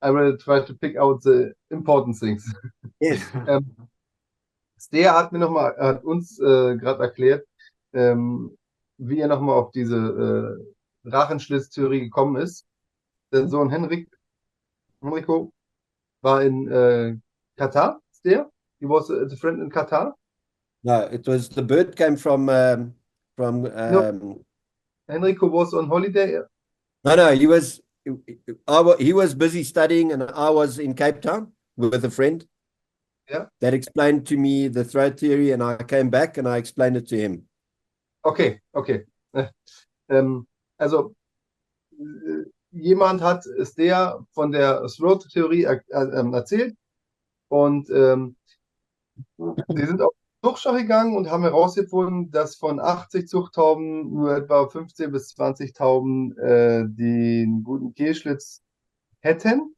I will try to pick out the important things. Yes. Stear hat uns gerade erklärt, wie er nochmal auf diese Drachenschlitztheorie gekommen ist. Sein Sohn Henrico war in Katar. Stear? He was a friend in Katar? No, it was the bird came from No, Henrico was on holiday. no, he was busy studying, and I was in Cape Town with a friend. Yeah. That explained to me the throat theory, and I came back and I explained it to him. Okay, okay. Also jemand hat Stear von der Throat-Theorie erzählt und die sind auf die Zuchtschau gegangen und haben herausgefunden, dass von 80 Zuchttauben nur etwa 15 bis 20 Tauben den guten Kehlschlitz hätten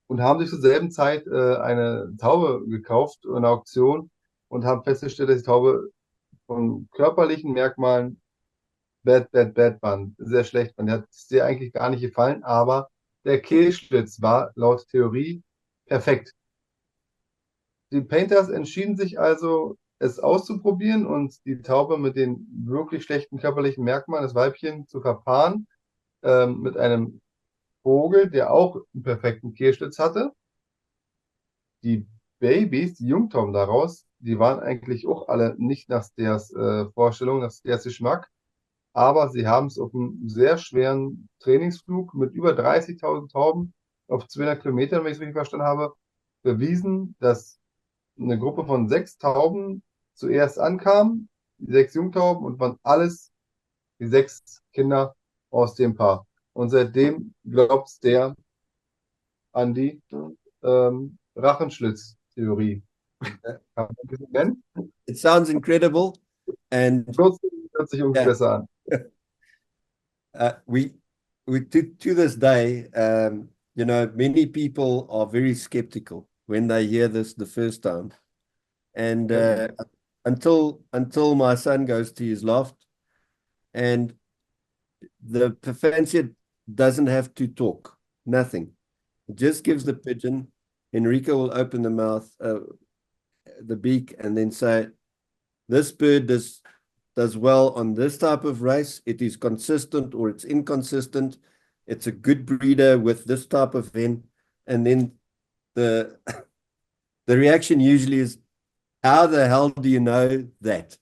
und haben sich zur selben Zeit eine Taube gekauft in einer Auktion und haben festgestellt, dass die Taube von körperlichen Merkmalen bad waren, sehr schlecht. Man hat es dir eigentlich gar nicht gefallen, aber der Kehlschlitz war laut Theorie perfekt. Die Painters entschieden sich also, es auszuprobieren und die Taube mit den wirklich schlechten körperlichen Merkmalen, das Weibchen, zu verpaaren mit einem Vogel, der auch einen perfekten Kehlschlitz hatte. Die Babys, die Jungtauben daraus, die waren eigentlich auch alle nicht nach Stears Vorstellung, nach Stears Geschmack, aber sie haben es auf einem sehr schweren Trainingsflug mit über 30.000 Tauben auf 200 Kilometern, wenn ich es richtig verstanden habe, bewiesen, dass eine Gruppe von 6 Tauben zuerst ankam, die 6 Jungtauben und waren alles die 6 Kinder aus dem Paar. Und seitdem glaubt der an die Rachenschlitz-Theorie. Kann man das nennen? It sounds incredible, and Bloß hört sich irgendwie yeah, besser an. we to this day, you know, many people are very skeptical when they hear this the first time, and until my son goes to his loft, and the fancier doesn't have to talk, nothing. It just gives the pigeon. Enrico will open the mouth, the beak, and then say, this bird does well on this type of race. It is consistent or it's inconsistent. It's a good breeder with this type of hen. And then the the reaction usually is, how the hell do you know that?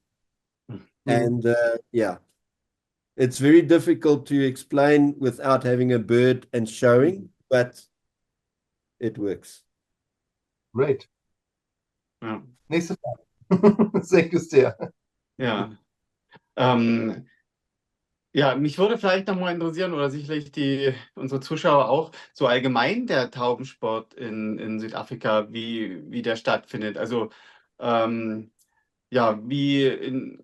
And yeah, it's very difficult to explain without having a bird and showing, but it works. Great. Ja. Nächste Frage. Thank you, Stear. Ja. Ja, mich würde vielleicht nochmal interessieren, oder sicherlich unsere Zuschauer auch, so allgemein der Taubensport in Südafrika, wie der stattfindet. Also ja, wie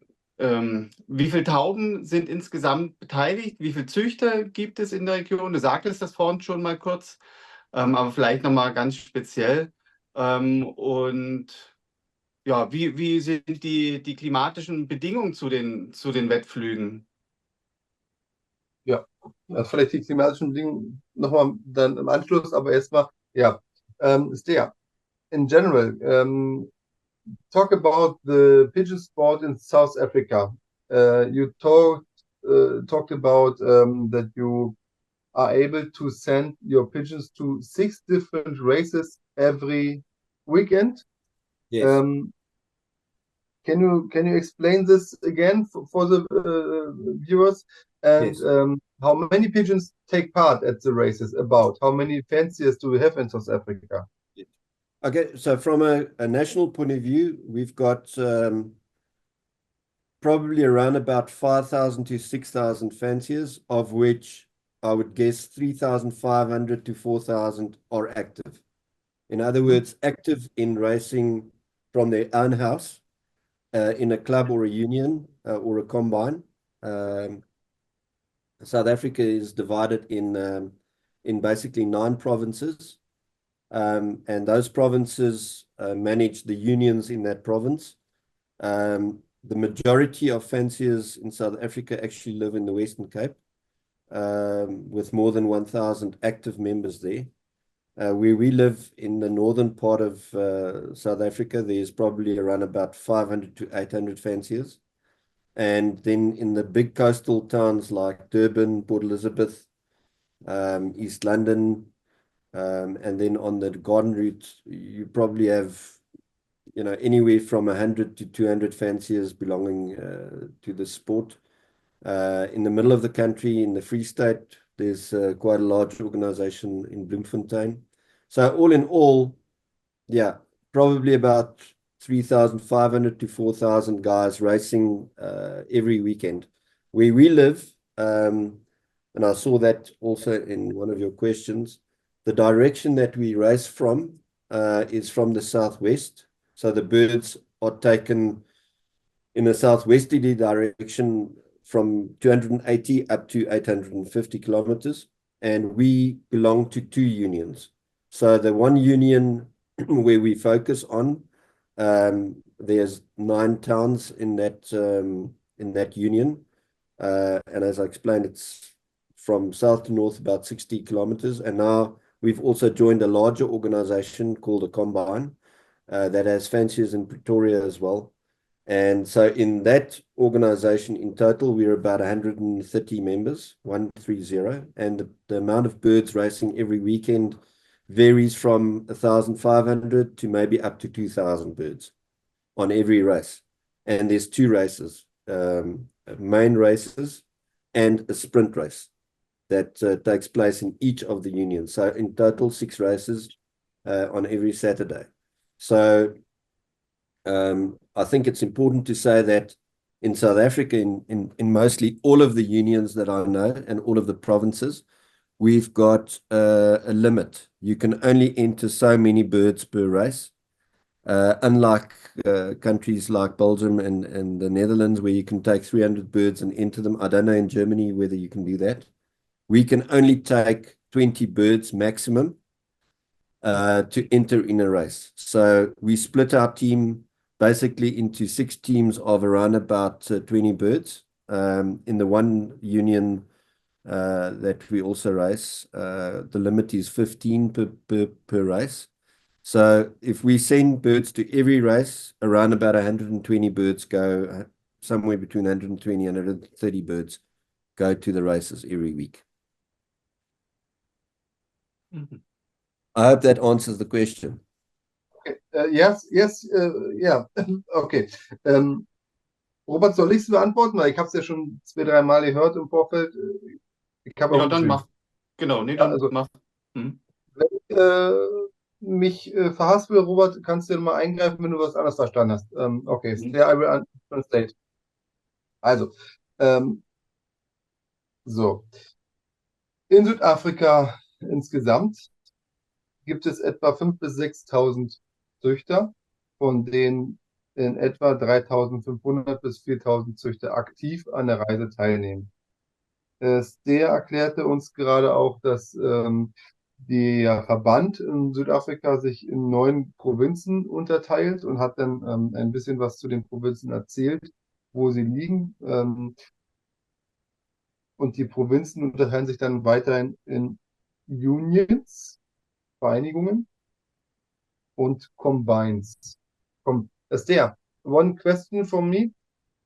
viele Tauben sind insgesamt beteiligt? Wie viele Züchter gibt es in der Region? Du sagtest das vorhin schon mal kurz, aber vielleicht nochmal ganz speziell. Und ja, wie sind die klimatischen Bedingungen zu den Wettflügen? Ja, also vielleicht die klimatischen Bedingungen nochmal dann im Anschluss, aber erstmal, ja, Stear, in general, talk about the pigeon sport in South Africa. You talked about that you are able to send your pigeons to 6 different races every weekend. Yes. Can you explain this again for the viewers? And Yes. how many pigeons take part at the races? About how many fanciers do we have in South Africa? Okay, so from a national point of view, we've got probably around about 5,000 to 6,000 fanciers, of which I would guess 3,500 to 4,000 are active. In other words, active in racing from their own house, in a club or a union or a combine. South Africa is divided in basically 9 provinces. And those provinces manage the unions in that province. The majority of fanciers in South Africa actually live in the Western Cape, with more than 1,000 active members there. Where we live in the northern part of South Africa, there's probably around about 500 to 800 fanciers. And then in the big coastal towns like Durban, Port Elizabeth, East London, and then on the garden route, you probably have, you know, anywhere from 100 to 200 fanciers belonging to the sport. In the middle of the country, in the Free State, there's quite a large organization in Bloemfontein. So all in all, yeah, probably about 3,500 to 4,000 guys racing every weekend, where we live, and I saw that also in one of your questions, the direction that we race from is from the southwest. So the birds are taken in a southwesterly direction from 280 up to 850 kilometers. And we belong to two unions. So the one union where we focus on, there's 9 towns in that union. And as I explained, it's from south to north about 60 kilometers. And now we've also joined a larger organization called a Combine that has fanciers in Pretoria as well. And so in that organization in total, we're about 130 members, 130. And the amount of birds racing every weekend varies from 1,500 to maybe up to 2,000 birds on every race. And there's 2 races, main races and a sprint race that takes place in each of the unions. So in total, 6 races on every Saturday. So I think it's important to say that in South Africa, in mostly all of the unions that I know and all of the provinces, we've got a limit. You can only enter so many birds per race. Unlike countries like Belgium and the Netherlands, where you can take 300 birds and enter them. I don't know in Germany whether you can do that. We can only take 20 birds maximum to enter in a race. So we split our team basically into 6 teams of around about 20 birds. In the one union that we also race, the limit is 15 per race. So if we send birds to every race, around about 120 birds go, somewhere between 120 and 130 birds go to the races every week. Mhm. I hope that answers the question. Okay. Yes, ja, okay. Robert, soll ich es beantworten? Weil ich habe es ja schon 2, 3 Mal gehört im Vorfeld. Ich habe auch Ja, dann geschrieben. mach. Genau, nee, Ja, dann also, mach. Mhm. wenn ich mich verhaspel, Robert, kannst du mal eingreifen, wenn du was anderes verstanden hast. Okay, Mhm. Stear, I will translate. Also, so. In Südafrika insgesamt gibt es etwa 5.000 bis 6.000 Züchter, von denen in etwa 3.500 bis 4.000 Züchter aktiv an der Reise teilnehmen. Steer erklärte uns gerade auch, dass der Verband in Südafrika sich in 9 Provinzen unterteilt und hat dann ein bisschen was zu den Provinzen erzählt, wo sie liegen. Und die Provinzen unterteilen sich dann weiterhin in Unions, Vereinigungen und Combines. Steer, one question from me.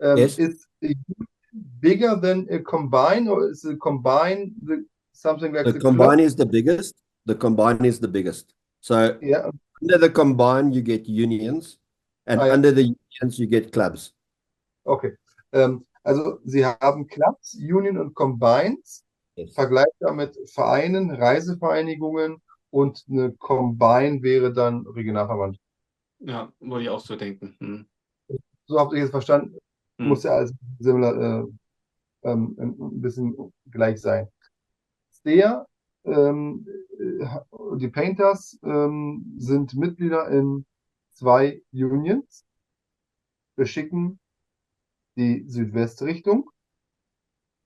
Yes. Is a union bigger than a combine, or is a combine something like The the combine club? is the biggest. The combine is the biggest. So Yeah. under the combine, you get unions, and Ja. under the unions, you get clubs. Okay. Also Sie haben Clubs, Union und Combines. Yes. Vergleicht damit Vereinen, Reisevereinigungen, und eine Combine wäre dann Regionalverband. Ja, wollte ich auch so denken. Mhm. So habt ihr jetzt verstanden? Muss Mhm. ja alles similar, ein bisschen gleich sein. Steer, die Painters sind Mitglieder in 2 Unions, beschicken die Südwestrichtung.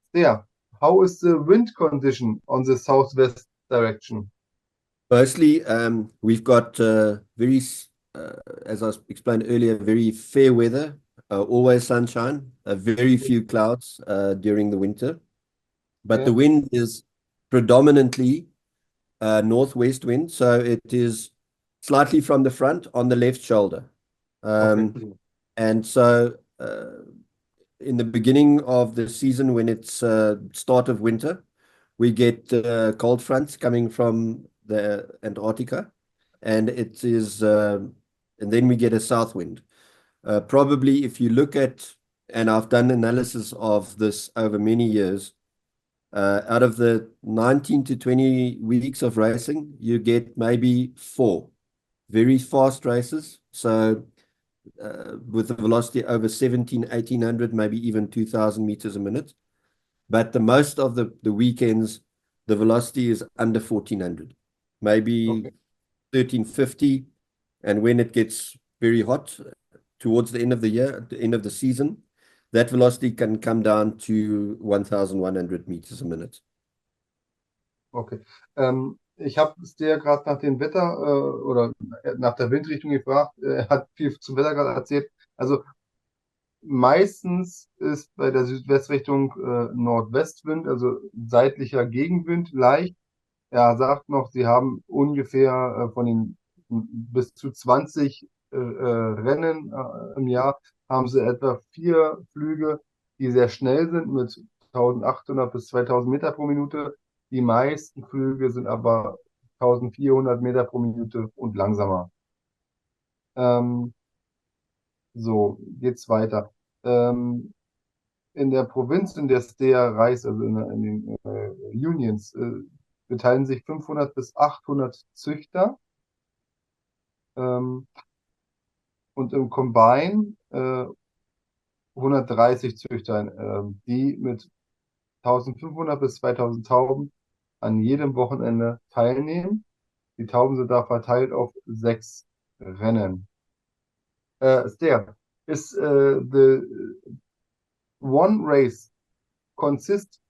Steer, how is the wind condition on the southwest direction? Firstly, we've got very, as I explained earlier, very fair weather, always sunshine, very few clouds during the winter. But Yeah. the wind is predominantly northwest wind, so it is slightly from the front on the left shoulder. Okay. And so in the beginning of the season, when it's start of winter, we get cold fronts coming from the Antarctica, and it is, and then we get a south wind. Probably if you look at, and I've done analysis of this over many years, out of the 19 to 20 weeks of racing, you get maybe 4 very fast races. So with a velocity over 1800, maybe even 2,000 meters a minute. but the most of the weekends, the velocity is under 1400, maybe Okay. 1350. And when it gets very hot towards the end of the year, at the end of the season, that velocity can come down to 1100 meters a minute. Okay. Ich habe Steer gerade nach dem Wetter oder nach der Windrichtung gefragt. Er hat viel zum Wetter gerade erzählt. Also meistens ist bei der Südwestrichtung Nordwestwind, also seitlicher Gegenwind leicht. Er sagt noch, sie haben ungefähr von den bis zu 20 Rennen im Jahr, haben sie etwa 4 Flüge, die sehr schnell sind mit 1800 bis 2000 Meter pro Minute. Die meisten Flüge sind aber 1400 Meter pro Minute und langsamer. So, geht's weiter. In der Provinz, in der Steer reist, also in den Unions, beteiligen sich 500 bis 800 Züchter. Und im Combine 130 Züchter, die mit 1500 bis 2000 Tauben an jedem Wochenende teilnehmen. Die Tauben sind da verteilt auf 6 Rennen. Steer, is the one race consist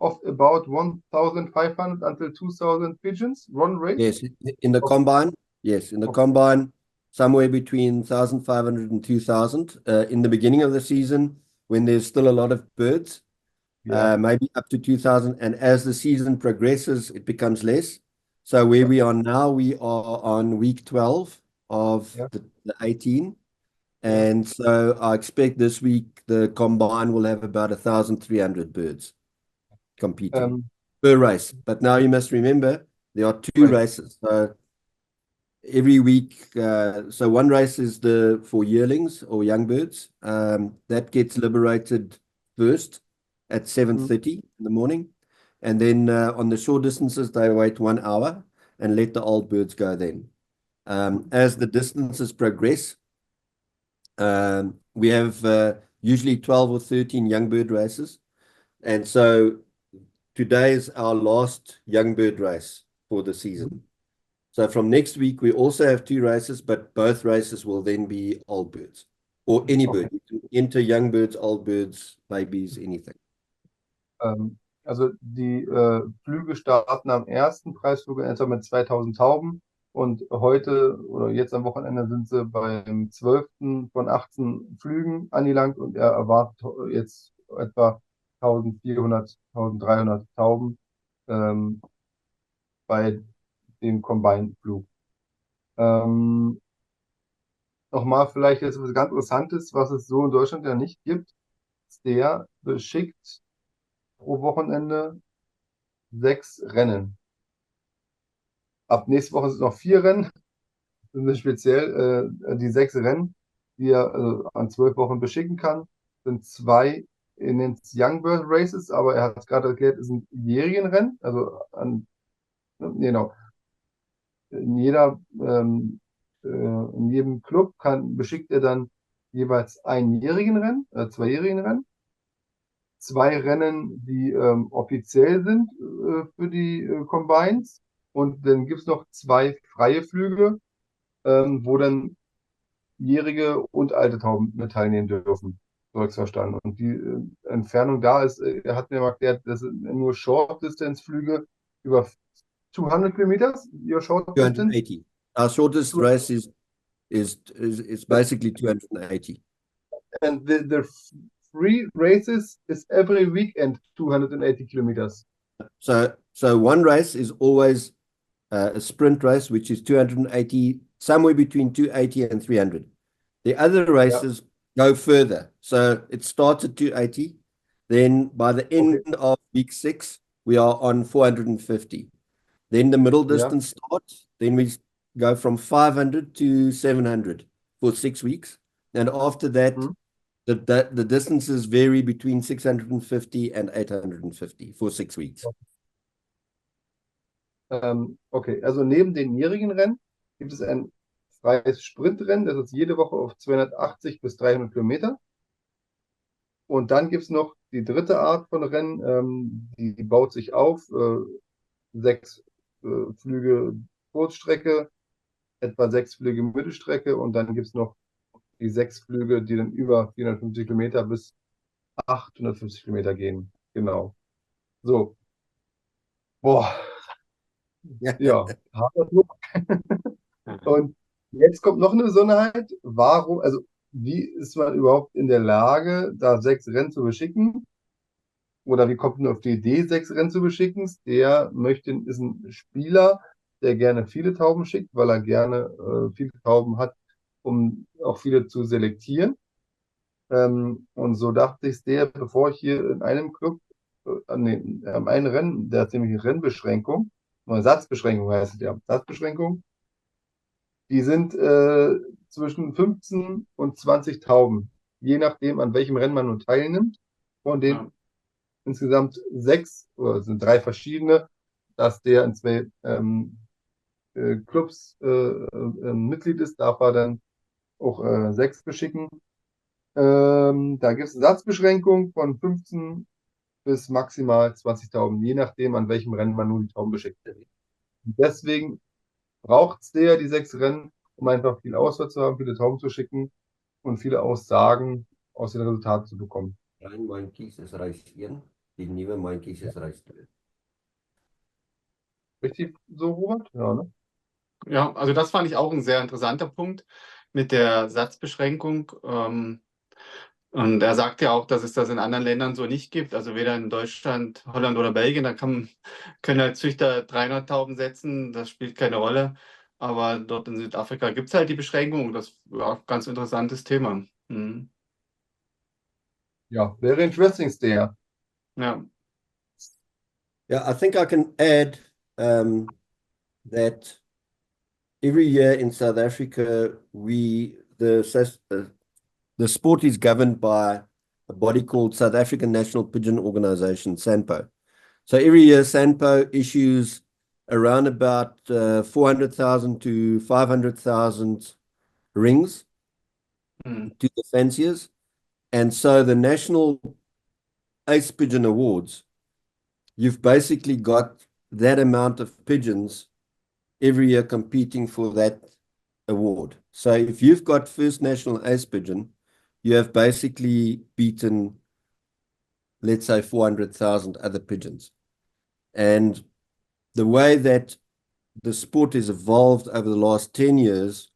of about 1,500 until 2,000 pigeons? One race? Yes, in the combine. Yes, in the combine, somewhere between 1,500 and 2,000 in the beginning of the season when there's still a lot of birds, maybe up to 2,000. And as the season progresses, it becomes less. So where we are now, we are on week 12 of the 18. And so I expect this week the combine will have about 1,300 birds competing per race. But now you must remember there are 2 races. So every week, so one race is for yearlings or young birds. That gets liberated first at 7:30 in the morning. And then on the short distances, they wait 1 hour and let the old birds go then. As the distances progress, we have usually 12 or 13 young bird races. And so today is our last young bird race for the season. So from next week, we also have 2 races, but both races will then be old birds or any bird. You can enter young birds, old birds, babies, anything. Also die Flüge starten am ersten Preisflug etwa mit 2000 Tauben und heute oder jetzt am Wochenende sind sie beim 12. von 18 Flügen angelangt und er erwartet jetzt etwa 1400, 1300 Tauben bei dem Combine-Flug. Nochmal vielleicht jetzt was ganz Interessantes, was es so in Deutschland ja nicht gibt. Der beschickt pro Wochenende 6 Rennen. Ab nächste Woche sind es noch 4 Rennen. Das sind speziell die 6 Rennen, die er an 12 Wochen beschicken kann, sind 2, er nennt es Young Bird Races, aber er hat es gerade erklärt, es sind jährigen Rennen. Also genau. In jedem Club beschickt er dann jeweils einjährigen Rennen, 2-jährigen Rennen. 2 Rennen, die offiziell sind für die Combines. Und dann gibt es noch 2 freie Flüge, wo dann jährige und alte Tauben mit teilnehmen dürfen. So habe ich es verstanden. Und die Entfernung da ist, er hat mir mal erklärt, das sind nur Short-Distance-Flüge über 200 kilometers. Your short 280. Our shortest race is basically 280. And the free races is every weekend 280 kilometers. So one race is always a sprint race, which is 280, somewhere between 280 and 300. The other races go further. So it starts at 280. Then by the end of week 6, we are on 450. Then the middle distance starts. Then we go from 500 to 700 for 6 weeks. And after that, the distances vary between 650 and 850 for 6 weeks. Okay, also neben den jährigen Rennen gibt es ein freies Sprintrennen, das ist jede Woche auf 280 bis 300 Kilometer. Und dann gibt es noch die dritte Art von Rennen, die baut sich auf, 6 Flüge Kurzstrecke, etwa 6 Flüge Mittelstrecke und dann gibt es noch die 6 Flüge, die dann über 450 Kilometer bis 850 Kilometer gehen. Genau. So, boah, ja, harter Flug. Und jetzt kommt noch eine Besonderheit. Warum, also wie ist man überhaupt in der Lage, da 6 Rennen zu beschicken? Oder wie kommt man auf die Idee, 6 Rennen zu beschicken? Der möchte, ist ein Spieler, der gerne viele Tauben schickt, weil er gerne viele Tauben hat, um auch viele zu selektieren. Und so dachte ich, der, bevor ich hier in einem Club, nee, am einen Rennen, der hat nämlich eine Rennbeschränkung, oder Satzbeschränkung heißt es ja, Satzbeschränkung, die sind zwischen 15 und 20 Tauben, je nachdem, an welchem Rennen man nun teilnimmt. Von den Ja. insgesamt 6, oder es sind 3 verschiedene, dass der in 2 Clubs Mitglied ist, darf er dann auch 6 beschicken. Da gibt es eine Satzbeschränkung von 15 bis maximal 20 Tauben, je nachdem, an welchem Rennen man nun die Tauben beschickt. Deswegen braucht es der die 6 Rennen, um einfach viel Auswahl zu haben, viele Tauben zu schicken und viele Aussagen aus den Resultaten zu bekommen. Klein mandjies is reis 1, die nuwe mandjies is reis 2. Richtig so, Robert? Ja, ne? Ja, also das fand ich auch ein sehr interessanter Punkt mit der Satzbeschränkung. Und er sagt ja auch, dass es das in anderen Ländern so nicht gibt. Also weder in Deutschland, Holland oder Belgien. Da können halt Züchter 300 Tauben setzen. Das spielt keine Rolle. Aber dort in Südafrika gibt es halt die Beschränkung. Das war ein ganz interessantes Thema. Mhm. Ja, very interesting, der. Ja. Yeah, I think I can add that every year in South Africa, the sport is governed by a body called South African National Pigeon Organization, SANPO. So every year, SANPO issues around about 400,000 to 500,000 rings Mhm. to the fanciers. And so the National Ace Pigeon Awards, you've basically got that amount of pigeons every year competing for that award. So if you've got first national ace pigeon, you have basically beaten, let's say, 400,000 other pigeons. And the way that the sport has evolved over the last 10 years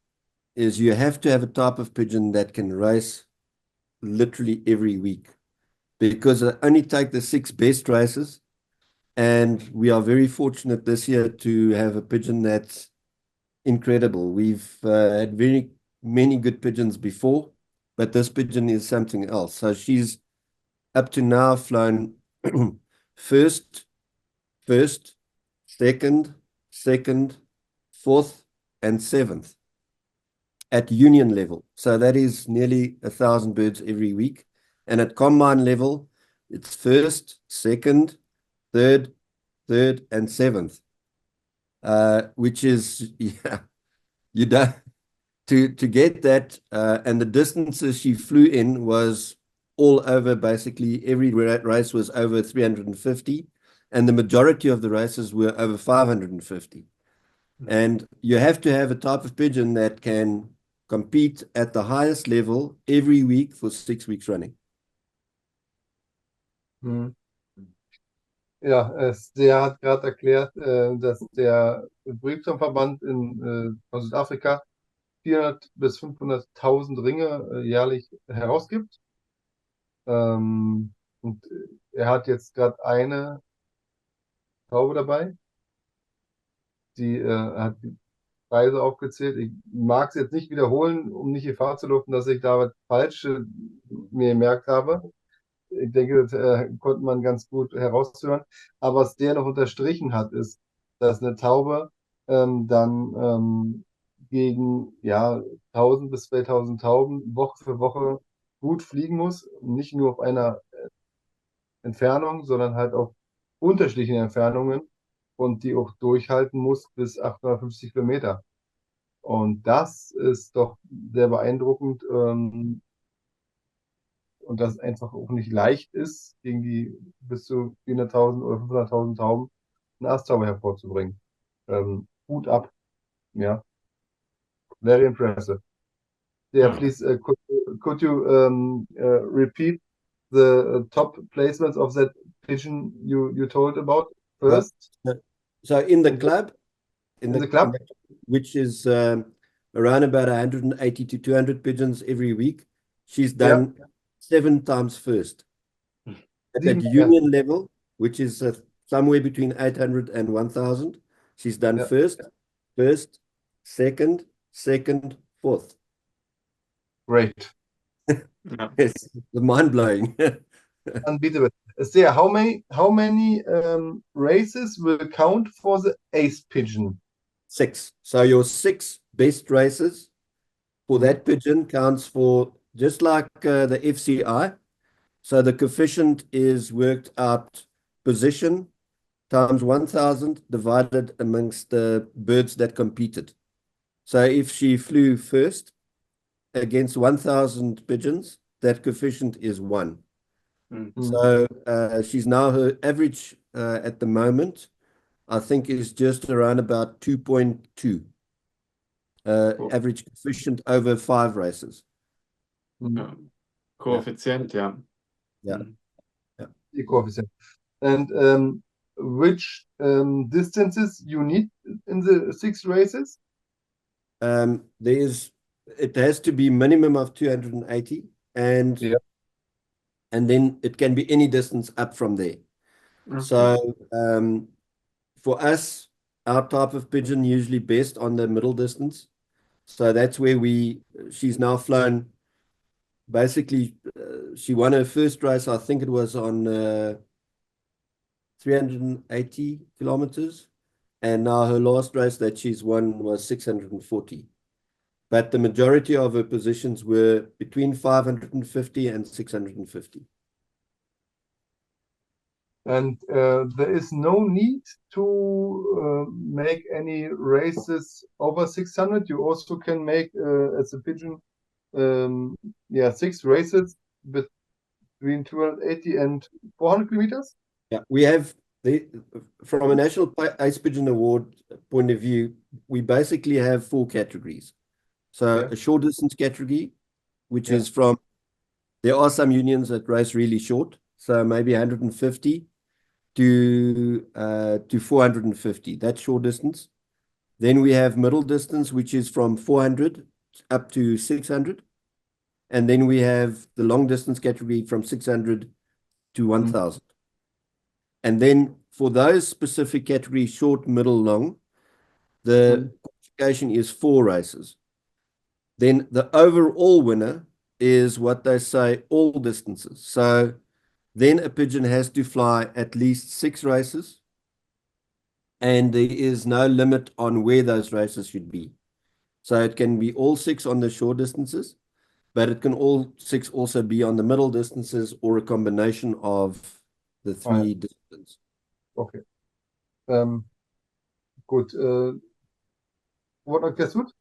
is you have to have a type of pigeon that can race literally every week, because they only take the 6 best races. And we are very fortunate this year to have a pigeon that's incredible. We've had very many good pigeons before, but this pigeon is something else. So she's up to now flown first, second, fourth, and seventh at union level. So that is nearly 1,000 birds every week. And at combine level, it's first, second, third, and seventh, which is, yeah, you don't, to get that, and the distances she flew in was all over. Basically, every race was over 350, and the majority of the races were over 550. And you have to have a type of pigeon that can compete at the highest level every week for 6 weeks running. Hm. Ja, der hat gerade erklärt, dass der Briefkampfverband von Südafrika 400 bis 500.000 Ringe jährlich herausgibt. Und er hat jetzt gerade eine Taube dabei, die hat die Preise aufgezählt. Ich mag es jetzt nicht wiederholen, um nicht Gefahr zu laufen, dass ich da was Falsches mir gemerkt habe. Ich denke, das konnte man ganz gut heraushören. Aber was der noch unterstrichen hat, ist, dass eine Taube dann gegen ja, 1000 bis 2000 Tauben Woche für Woche gut fliegen muss. Nicht nur auf einer Entfernung, sondern halt auf unterschiedlichen Entfernungen und die auch durchhalten muss bis 850 Kilometer. Und das ist doch sehr beeindruckend, und das einfach auch nicht leicht ist, gegen die bis zu 400.000 oder 500.000 Tauben eine Asttaube hervorzubringen. Hut ab, ja, very impressive. Yeah, Ja. please, could you repeat the top placements of that pigeon you told about Right. first So in the in club, the club? which is around about 180 to 200 pigeons every week, she's Yeah, done 7 times first. At that 7, yeah, union level, which is somewhere between 800 and 1,000, she's done yeah. first, second, fourth. Great. Ja. It's mind-blowing. Unbeatable. Stear, how many races will count for the ace pigeon? 6. So your 6 best races for that pigeon counts for just like the FCI. So the coefficient is worked out position times 1,000 divided amongst the birds that competed. So if she flew first against 1,000 pigeons, that coefficient is 1. So she's now, her average at the moment, I think, is just around about 2.2 Cool. average coefficient over 5 races. Ja. Koeffizient, ja. Yeah. Mhm. The coefficient. And which distances you need in the 6 races? It has to be minimum of 280, and Yeah. and then it can be any distance up from there. Okay. So for us, our type of pigeon usually best on the middle distance. So that's where she's now flown. Basically, she won her first race, I think it was on 380 kilometers. And now her last race that she's won was 640. But the majority of her positions were between 550 and 650. And there is no need to make any races over 600. You also can make, as a pigeon, 6 races between 280 and 400 kilometers. Yeah, we have from a National Ace Pigeon Award point of view, we basically have 4 categories. So Yeah. a short distance category, which Yeah. is from, there are some unions that race really short, so maybe 150 to 450. That's short distance. Then we have middle distance, which is from 400 up to 600. And then we have the long distance category from 600 to 1,000. And then for those specific categories, short, middle, long, the qualification is 4 races. Then the overall winner is what they say all distances. So then a pigeon has to fly at least 6 races, and there is no limit on where those races should be. So it can be all 6 on the short distances, but it can all 6 also be on the middle distances or a combination of the 3 disciplines. Okay. Gut. What I guess what?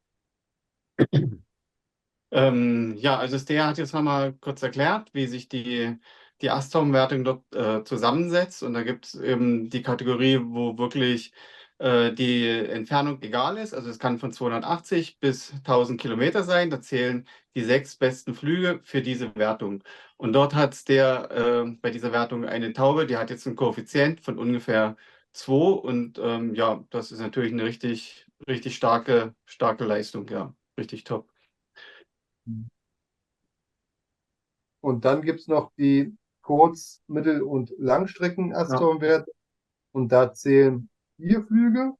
Ja, also Stear hat jetzt nochmal kurz erklärt, wie sich die Asttaubenwertung dort zusammensetzt. Und da gibt es eben die Kategorie, wo wirklich die Entfernung egal ist. Also es kann von 280 bis 1000 Kilometer sein. Da zählen die 6 besten Flüge für diese Wertung. Und dort hat Stear bei dieser Wertung eine Taube, die hat jetzt einen Koeffizient von ungefähr 2. Und ja, das ist natürlich eine richtig starke Leistung. Ja, richtig top. Und dann gibt es noch die Kurz-, Mittel- und Langstrecken-Asttaubenwerte. Und da zählen 4 Flüge.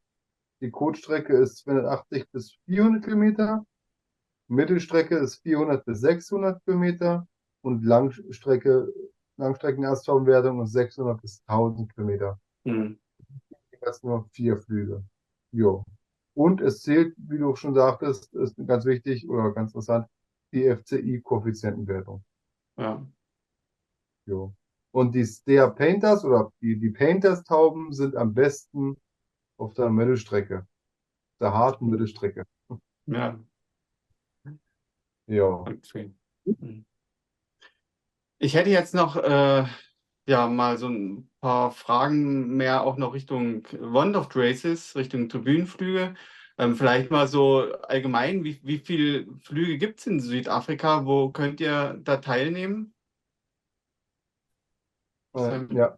Die Kurzstrecke ist 280 bis 400 Kilometer. Mittelstrecke ist 400 bis 600 Kilometer. Und Langstrecken-Asttaubenwertung ist 600 bis 1000 Kilometer. Das nur 4 Flüge. Jo. Und es zählt, wie du schon sagtest, ist ganz wichtig oder ganz interessant, die FCI-Koeffizientenwertung. Ja. Jo. Und die Stear Painters oder die Painters-Tauben sind am besten auf der Mittelstrecke, der harten Mittelstrecke. Ja. Ja. Okay. Ich hätte jetzt noch ja mal so ein paar Fragen mehr auch noch Richtung One-Off Races, Richtung Tribünenflüge. Vielleicht mal so allgemein, wie viele Flüge gibt es in Südafrika? Wo könnt ihr da teilnehmen? Yeah.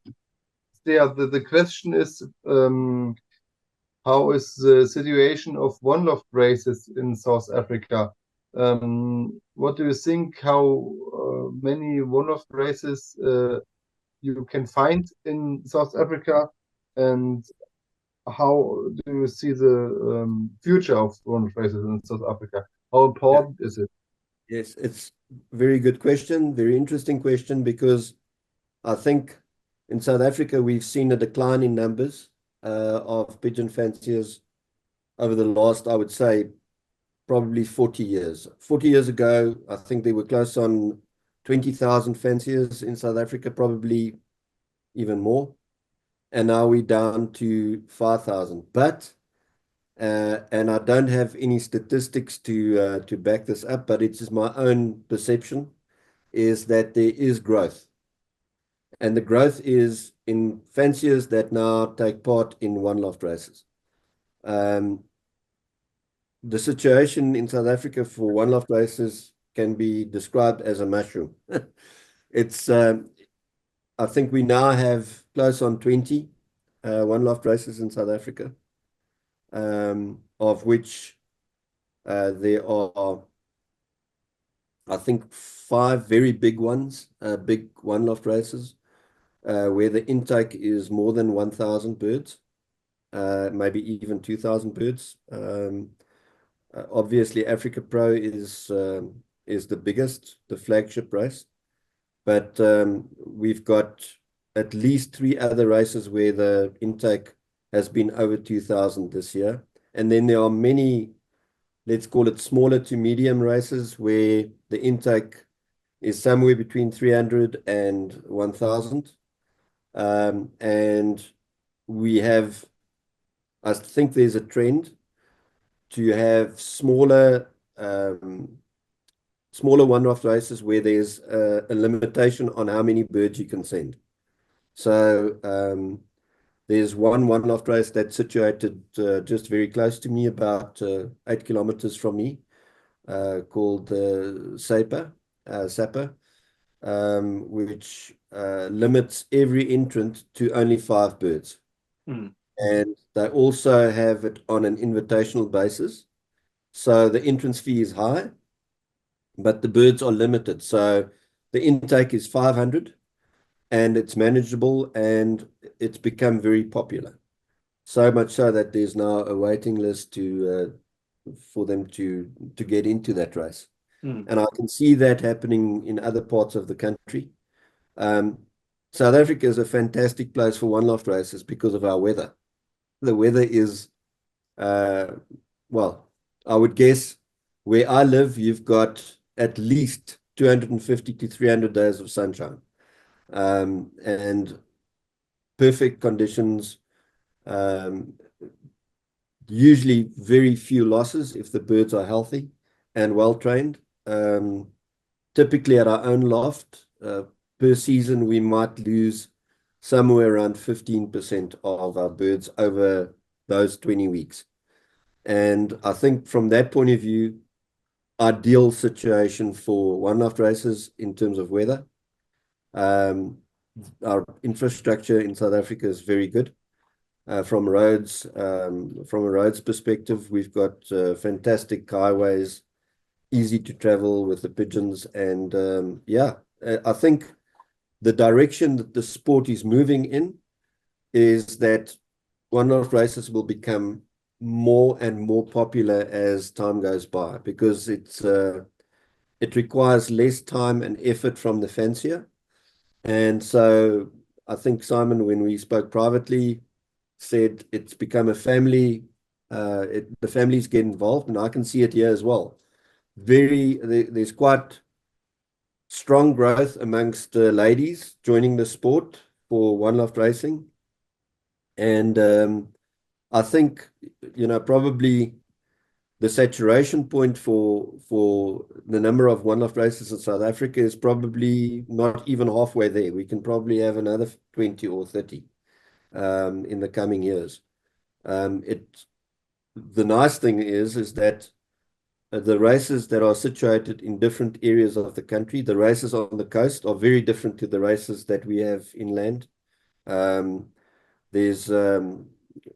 The question is, how is the situation of one-off races in South Africa? What do you think? How many one-off races you can find in South Africa, and how do you see the future of one-off races in South Africa? How Yeah. important is it? Yes, it's very good question, very interesting question, because I think in South Africa we've seen a decline in numbers of pigeon fanciers over the last, I would say, probably 40 years. 40 years ago, I think there were close on 20,000 fanciers in South Africa, probably even more. And now we're down to 5,000. But and I don't have any statistics to back this up, but it's just my own perception is that there is growth. And the growth is in fanciers that now take part in one-loft races. The situation in South Africa for one-loft races can be described as a mushroom. It's, I think we now have close on 20 one-loft races in South Africa, of which there are, I think, 5 very big ones, big one-loft races, where the intake is more than 1,000 birds, maybe even 2,000 birds. Obviously, Africa Pro is the biggest, the flagship race, but we've got at least 3 other races where the intake has been over 2,000 this year. And then there are many, let's call it smaller to medium races, where the intake is somewhere between 300 and 1,000. And we have, I think there's a trend to have smaller one-off races where there's a limitation on how many birds you can send. So there's one-off race that's situated just very close to me, about 8 kilometers from me, called Sapa, which limits every entrant to only 5 birds. And they also have it on an invitational basis. So the entrance fee is high, but the birds are limited. So the intake is 500 and it's manageable, and it's become very popular. So much so that there's now a waiting list for them to get into that race. And I can see that happening in other parts of the country. South Africa is a fantastic place for one-loft races because of our weather. The weather is, well, I would guess where I live, you've got at least 250 to 300 days of sunshine, and perfect conditions, usually very few losses if the birds are healthy and well trained. Typically at our own loft, per season, we might lose somewhere around 15% of our birds over those 20 weeks. And I think from that point of view, ideal situation for one-off races in terms of weather. Our infrastructure in South Africa is very good. From a roads perspective, we've got fantastic highways, easy to travel with the pigeons. And I think the direction that the sport is moving in is that one-off races will become more and more popular as time goes by, because it requires less time and effort from the fancier. And so I think Simon, when we spoke privately, said it's become a family. The families get involved, and I can see it here as well. There's quite strong growth amongst ladies joining the sport for one-loft racing. And I think, probably the saturation point for the number of one-off races in South Africa is probably not even halfway there. We can probably have another 20 or 30 in the coming years. The nice thing is that the races that are situated in different areas of the country, the races on the coast are very different to the races that we have inland. There's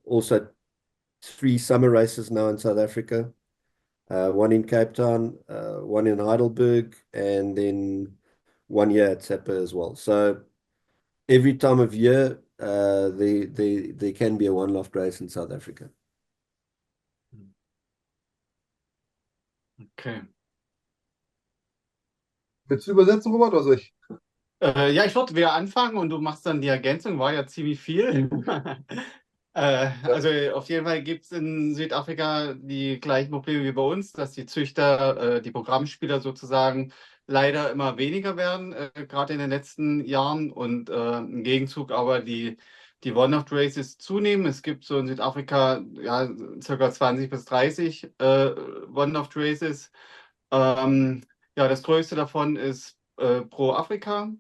also 3 summer races now in South Africa, one in Cape Town, one in Heidelberg, and then one year at Sapper as well. So every time of year, there can be a one-loft race in South Africa. Okay. Willst du übersetzen, Robert, oder soll ich? Ja, ich würde wieder anfangen und du machst dann die Ergänzung, war ja ziemlich viel. Also auf jeden Fall gibt es in Südafrika die gleichen Probleme wie bei uns, dass die Züchter, die Programmspieler sozusagen leider immer weniger werden, gerade in den letzten Jahren und im Gegenzug aber die One-Off-Races zunehmen. Es gibt so in Südafrika ja, ca. 20 bis 30 One-Off-Races. Ja, das größte davon ist pro Afrika.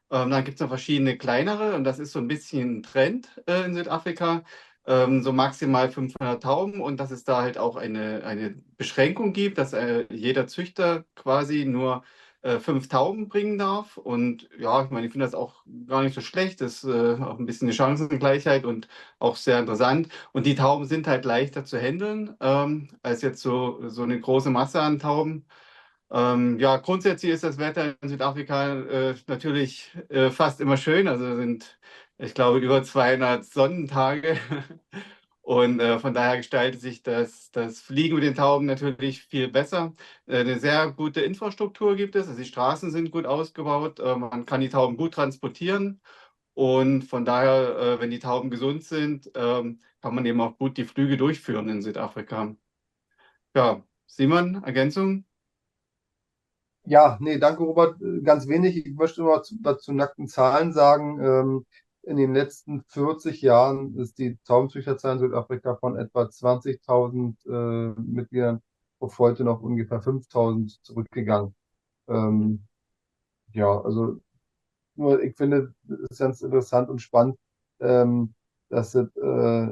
Dann gibt es noch verschiedene kleinere und das ist so ein bisschen ein Trend in Südafrika. So maximal 500 Tauben und dass es da halt auch eine Beschränkung gibt, dass jeder Züchter quasi nur 5 Tauben bringen darf. Und ja, ich meine, ich finde das auch gar nicht so schlecht. Das ist auch ein bisschen eine Chancengleichheit und auch sehr interessant. Und die Tauben sind halt leichter zu handeln als jetzt so eine große Masse an Tauben. Ja, grundsätzlich ist das Wetter in Südafrika natürlich fast immer schön. Also sind, ich glaube, über 200 Sonnentage. Und von daher gestaltet sich das Fliegen mit den Tauben natürlich viel besser. Eine sehr gute Infrastruktur gibt es. Also die Straßen sind gut ausgebaut. Man kann die Tauben gut transportieren. Und von daher, wenn die Tauben gesund sind, kann man eben auch gut die Flüge durchführen in Südafrika. Ja, Simon, Ergänzung? Ja, nee, danke, Robert. Ganz wenig. Ich möchte mal dazu nackten Zahlen sagen. In den letzten 40 Jahren ist die Taubenzüchterzahl in Südafrika von etwa 20.000 Mitgliedern auf heute noch ungefähr 5.000 zurückgegangen. Ja, also nur ich finde es ganz interessant und spannend, dass es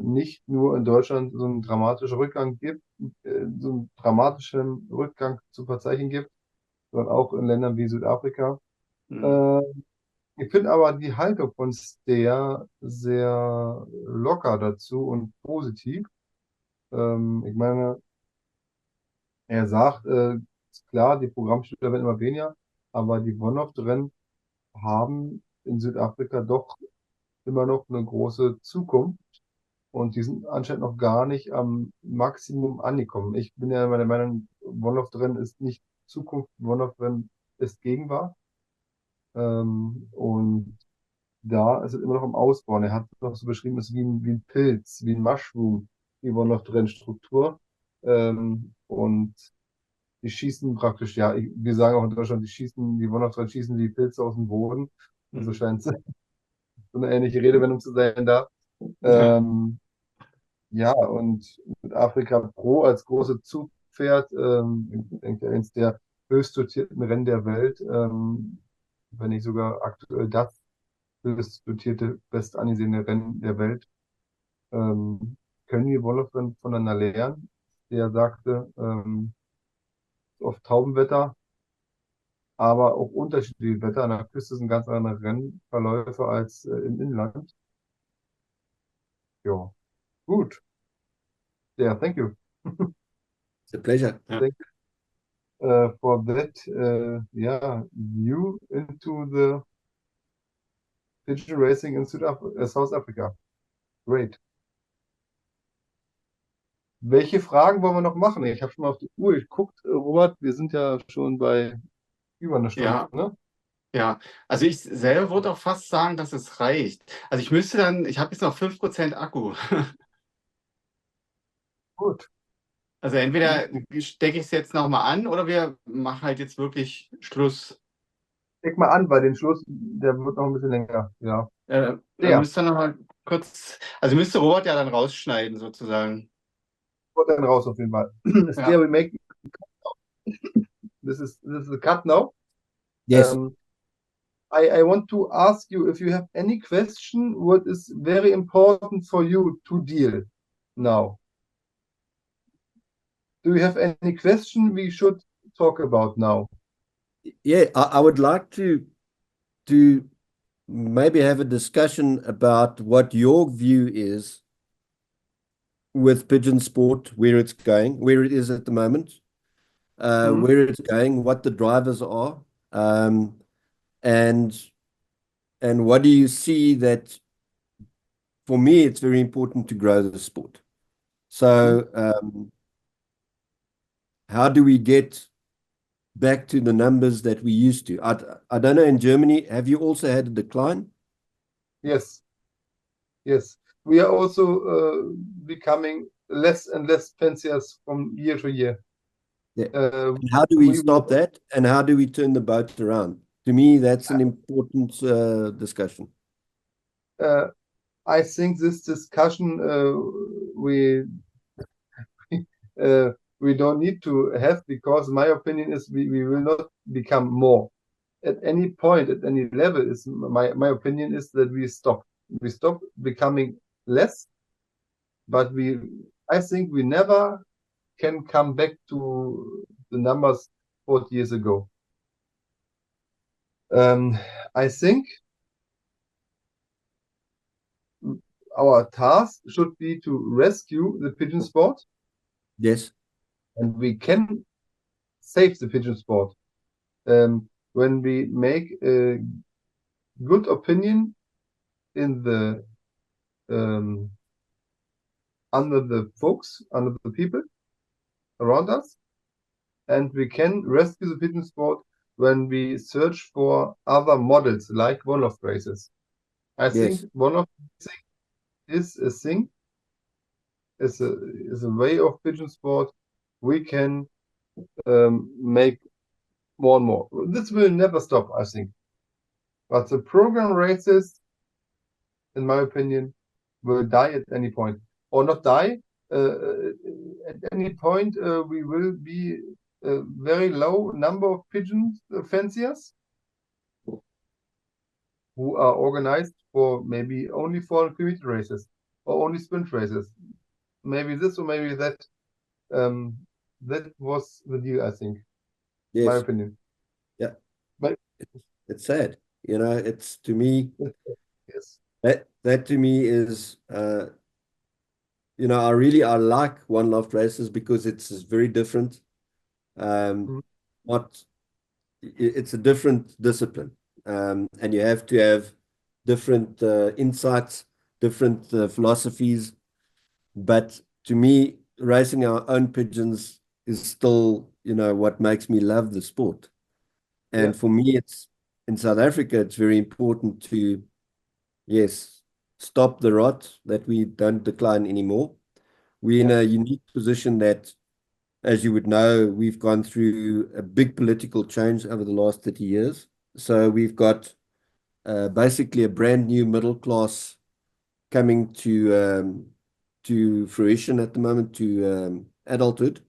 nicht nur in Deutschland so einen dramatischen Rückgang gibt, so einen dramatischen Rückgang zu verzeichnen gibt, sondern auch in Ländern wie Südafrika. Hm. Äh, Ich finde aber die Haltung von Stear sehr locker dazu und positiv. Ich meine, er sagt, ist klar, die Programmspieler werden immer weniger, aber die One-Off-Rennen haben in Südafrika doch immer noch eine große Zukunft und die sind anscheinend noch gar nicht am Maximum angekommen. Ich bin ja meiner Meinung, One-Off-Rennen ist nicht Zukunft, One-Off-Rennen ist Gegenwart. Und da ist es immer noch im Ausbauen. Er hat es noch so beschrieben, es ist wie ein Pilz, wie ein Mushroom, die wollen noch drin Struktur. Und die schießen praktisch, ja, wir sagen auch in Deutschland, die wollen noch drin schießen die Pilze aus dem Boden. Also Mhm. scheint es so eine ähnliche Redewendung zu sein da. Ja. Ähm, ja, und mit Afrika Pro als große Zugpferd, ich denke, eines der höchst dotierten Rennen der Welt, wenn nicht sogar aktuell das höchst dotierte, best angesehene Rennen der Welt, können die Wolfram voneinander lernen. Der sagte, oft Taubenwetter, aber auch unterschiedliche Wetter. An der Küste sind ganz andere Rennverläufe als im Inland. Ja, gut. Yeah, thank you. It's a pleasure. Ja. Thank for that, yeah, view into the pigeon racing in South Africa. Great. Welche Fragen wollen wir noch machen? Ich habe schon mal auf die Uhr geguckt, Robert. Wir sind ja schon bei über einer Stunde, Ja, ne? ja. Also ich selber würde auch fast sagen, dass es reicht. Also ich habe jetzt noch 5% Akku. Gut. Also entweder stecke ich es jetzt nochmal an oder wir machen halt jetzt wirklich Schluss. Leg mal an, weil den Schluss, der wird noch ein bisschen länger. Ja. Dann Der. müsst ihr noch mal kurz, also müsste Robert ja dann rausschneiden sozusagen. Haut dann raus auf jeden Fall. Stear, we make this is the cut now. Yes. I want to ask you if you have any question what is very important for you to deal now. Do you have any question we should talk about now? Yeah, I would like to maybe have a discussion about what your view is with pigeon sport, where it's going, where it is at the moment, where it's going, what the drivers are, and what do you see that, for me, it's very important to grow the sport. So how do we get back to the numbers that we used to? I don't know, in Germany, have you also had a decline? Yes. Yes. We are also becoming less and less fanciers from year to year. Yeah. How do we stop that? And how do we turn the boat around? To me, that's an important discussion. I think this discussion we we don't need to have, because my opinion is we will not become more. At any point, at any level, is my opinion is that we stop becoming less, but I think we never can come back to the numbers 40 years ago. I think our task should be to rescue the pigeon sport. Yes. And we can save the pigeon sport when we make a good opinion in the under the folks, under the people around us, and we can rescue the pigeon sport when we search for other models like one-off races. I think one-off racing is a thing, is a way of pigeon sport we can make more and more. This will never stop, I think. But the program races, in my opinion, will die at any point, or not die. At any point, we will be a very low number of pigeon fanciers who are organized for maybe only 400-kilometer races or only sprint races. Maybe this or maybe that. That was the deal, I think. Yes. My opinion. Yeah. But it's sad. You know, it's, to me, yes. That to me is, you know, I like one-off races because it's very different. It's a different discipline, and you have to have different insights, different philosophies. But to me, racing our own pigeons is still, you know, what makes me love the sport. And for me, it's in South Africa, it's very important to, yes, stop the rot, that we don't decline anymore. We're in a unique position that, as you would know, we've gone through a big political change over the last 30 years. So we've got basically a brand new middle class coming to fruition at the moment, to adulthood.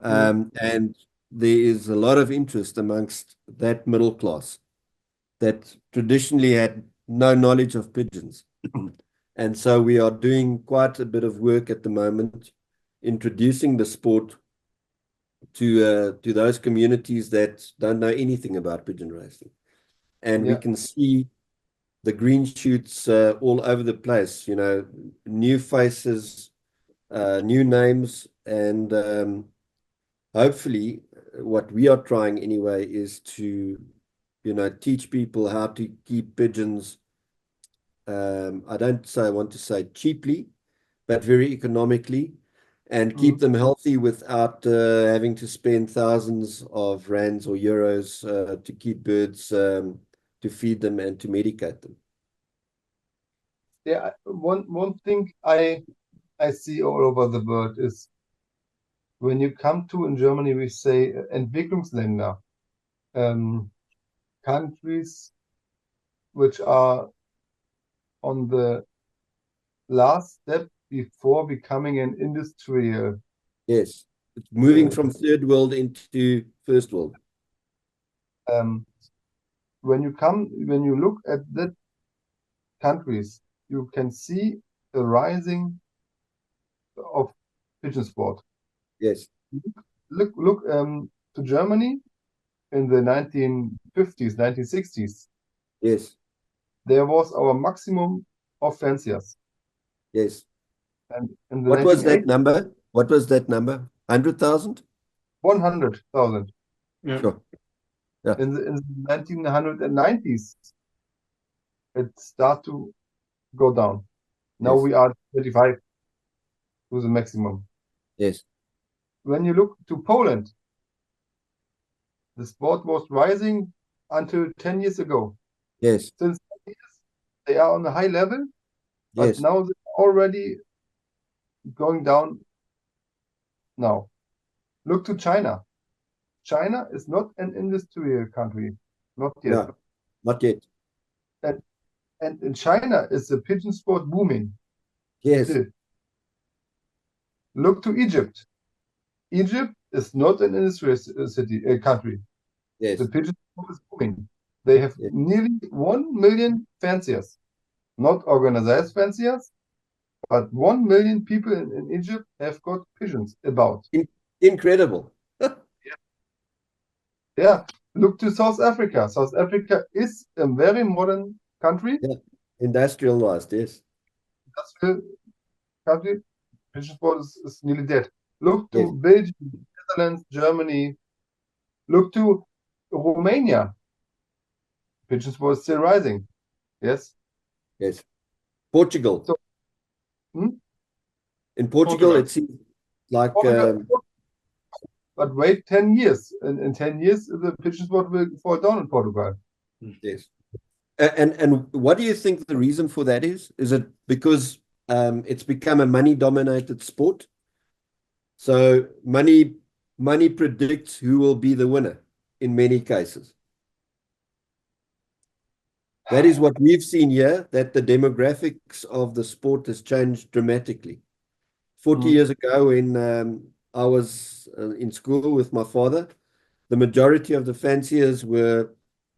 And there is a lot of interest amongst that middle class that traditionally had no knowledge of pigeons. And so we are doing quite a bit of work at the moment, introducing the sport to those communities that don't know anything about pigeon racing. And we can see the green shoots all over the place, you know, new faces, new names, and hopefully what we are trying anyway is to, you know, teach people how to keep pigeons, I don't want to say cheaply, but very economically, and keep them healthy without having to spend thousands of rands or euros to keep birds, to feed them and to medicate them. Yeah, one thing I see all over the world is, when you come to, in Germany, we say Entwicklungsländer, countries which are on the last step before becoming an industrial. Yes. It's moving from third world into first world. When you look at that countries, you can see the rising of pigeon sport. Yes. Look to Germany in the 1950s, 1960s. Yes. There was our maximum of fanciers. Yes. And in the What was that 1980s, number? What was that number? 100,000? 100,000. Ja. Sure. Yeah. In the 1990s, it started to go down. Now Yes. we are 25 to the maximum. Yes. When you look to Poland, the sport was rising until 10 years ago. Yes. Since 10 years, they are on a high level, but Yes. now they're already going down now. Look to China. China is not an industrial country, not yet. No, not yet. And in China, is the pigeon sport booming. Yes. Still. Look to Egypt. Egypt is not an industrial country. Yes. The pigeon sport is booming. They have Yes. nearly 1 million fanciers, not organized fanciers, but 1 million people in Egypt have got pigeons about. Incredible. Yeah, look to South Africa. South Africa is a very modern country. Yeah. Industrialized, yes. Industrial country. Pigeon sport is nearly dead. Look to Yes. Belgium, Netherlands, Germany. Look to Romania. Pigeon sport is still rising. Yes. Yes. Portugal. So, In Portugal, Portugal. it seems like but wait 10 years. In 10 years, the pigeon sport will fall down in Portugal. yes. And what do you think the reason for that is? Is it because it's become a money-dominated sport? So money predicts who will be the winner in many cases. That is what we've seen here, that the demographics of the sport has changed dramatically. 40 years ago, when I was in school with my father, the majority of the fanciers were,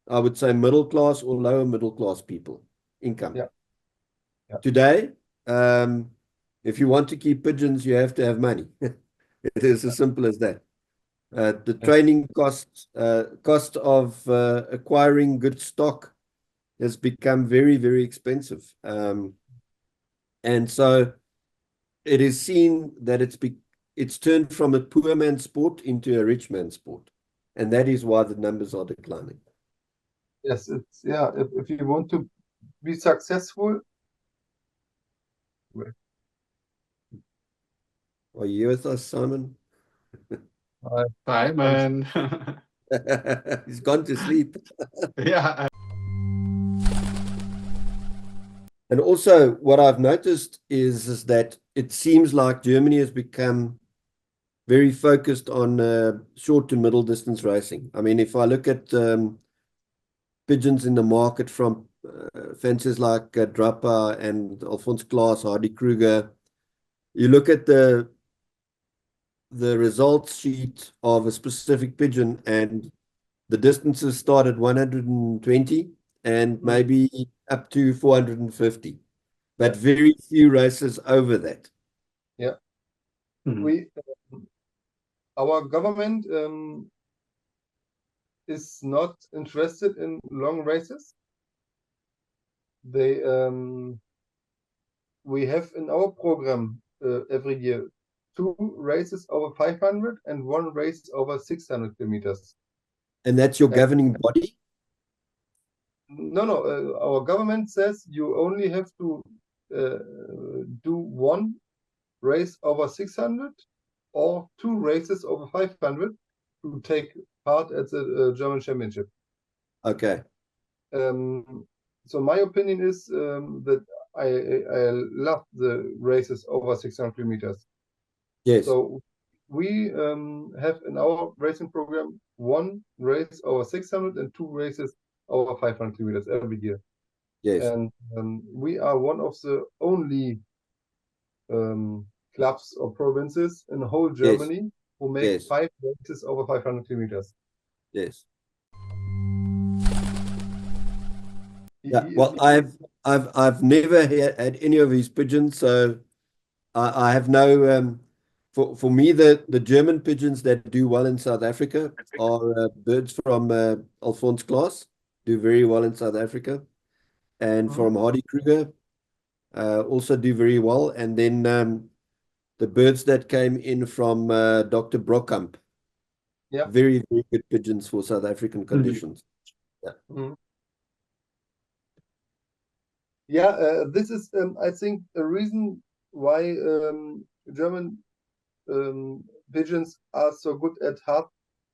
I would say, middle class or lower middle class people, income. Yeah. Yeah. Today, if you want to keep pigeons, you have to have money. It is as simple as that. The training cost of acquiring good stock has become very, very expensive. And so it is seen that it's turned from a poor man's sport into a rich man's sport. And that is why the numbers are declining. Yes, it's if you want to be successful. Are you with us, Simon? Simon. He's gone to sleep. Ja. And also, what I've noticed is that it seems like Germany has become very focused on short to middle distance racing. I mean, if I look at pigeons in the market from fanciers like Draper and Alphonse Klaas, Hardy Kruger, you look at the results sheet of a specific pigeon, and the distances start at 120 and maybe up to 450, but very few races over that. Yeah. Our government is not interested in long races. We have in our program every year 2 races over 500 and 1 race over 600 kilometers. And that's your governing body? No. Our government says you only have to do 1 race over 600 or 2 races over 500 to take part at the German Championship. Okay. So my opinion is that I love the races over 600 kilometers. Yes. So we have in our racing program 1 race over 600 and 2 races over 500 kilometers every year. Yes. And we are one of the only clubs or provinces in whole Yes, Germany who make yes, 5 races over 500 kilometers. yes. He, Yeah. he is, Well, I've never had any of his pigeons, so I have no. For me, the German pigeons that do well in South Africa are birds from Alphonse Klaas, do very well in South Africa, and from Hardy Kruger also do very well. And then the birds that came in from Dr. Brockamp, yeah. very, very good pigeons for South African conditions. Yeah. Mhm. Yeah, this is, I think, a reason why German pigeons are so good at hard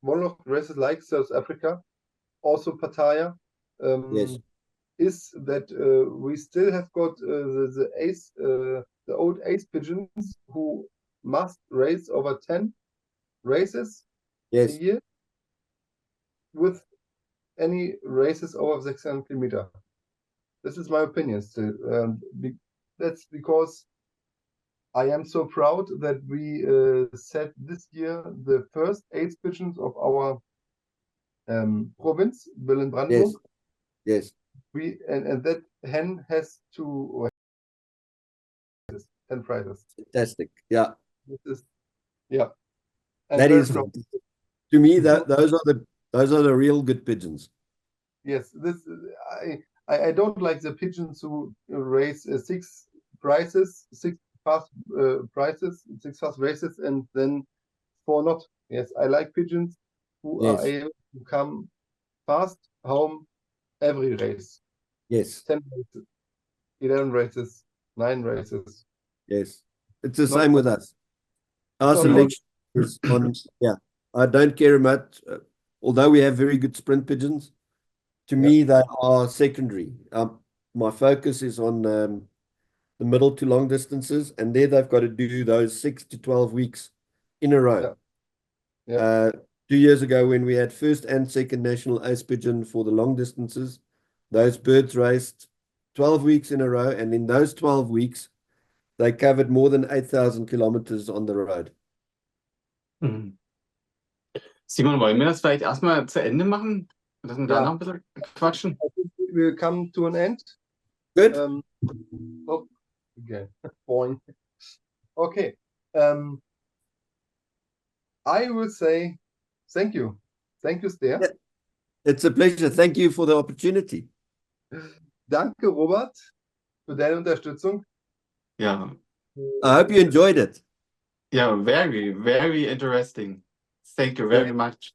monarch races like South Africa, also Pattaya, Yes, is that we still have got the ace, the old ace pigeons who must race over 10 races a yes, year with any races over 600 kilometer. This is my opinion still. That's because I am so proud that we set this year the first ace pigeons of our province, yes, Berlin-Brandenburg. yes. And that hen has 10 prizes. Fantastic. Yeah, This is, yeah, I'm that very is proud. to me that those are the real good pigeons. Yes, this I don't like the pigeons who race 6 prizes, 6 fast prizes, 6 fast races, and then 4 not. Yes, I like pigeons who are Yes, able to come fast home every race. yes, 10 races, 11 races, 9 races. yes. It's the Not same with us. Our not all. selection is on. Yeah, I don't care much. Although we have very good sprint pigeons, to Yeah, me they are secondary. My focus is on the middle to long distances, and there they've got to do those 6 to 12 weeks in a row. yeah, yeah. Uh, 2 years ago, when we had first and second national ace pigeon for the long distances, those birds raced 12 weeks in a row, and in those 12 weeks, they covered more than 8,000 kilometers on the road. Mhm. Simon, wollen wir das vielleicht erstmal zu Ende machen? Dass wir da Yeah. noch ein bisschen quatschen? I think we will come to an end. Good. Oh, again, boing. Okay. Um, I will say thank you. Thank you, Stear. Yeah. It's a pleasure. Thank you for the opportunity. Danke, Robert, für deine Unterstützung. Ja, I hope you enjoyed it. ja, very, very interesting. Thank you very much.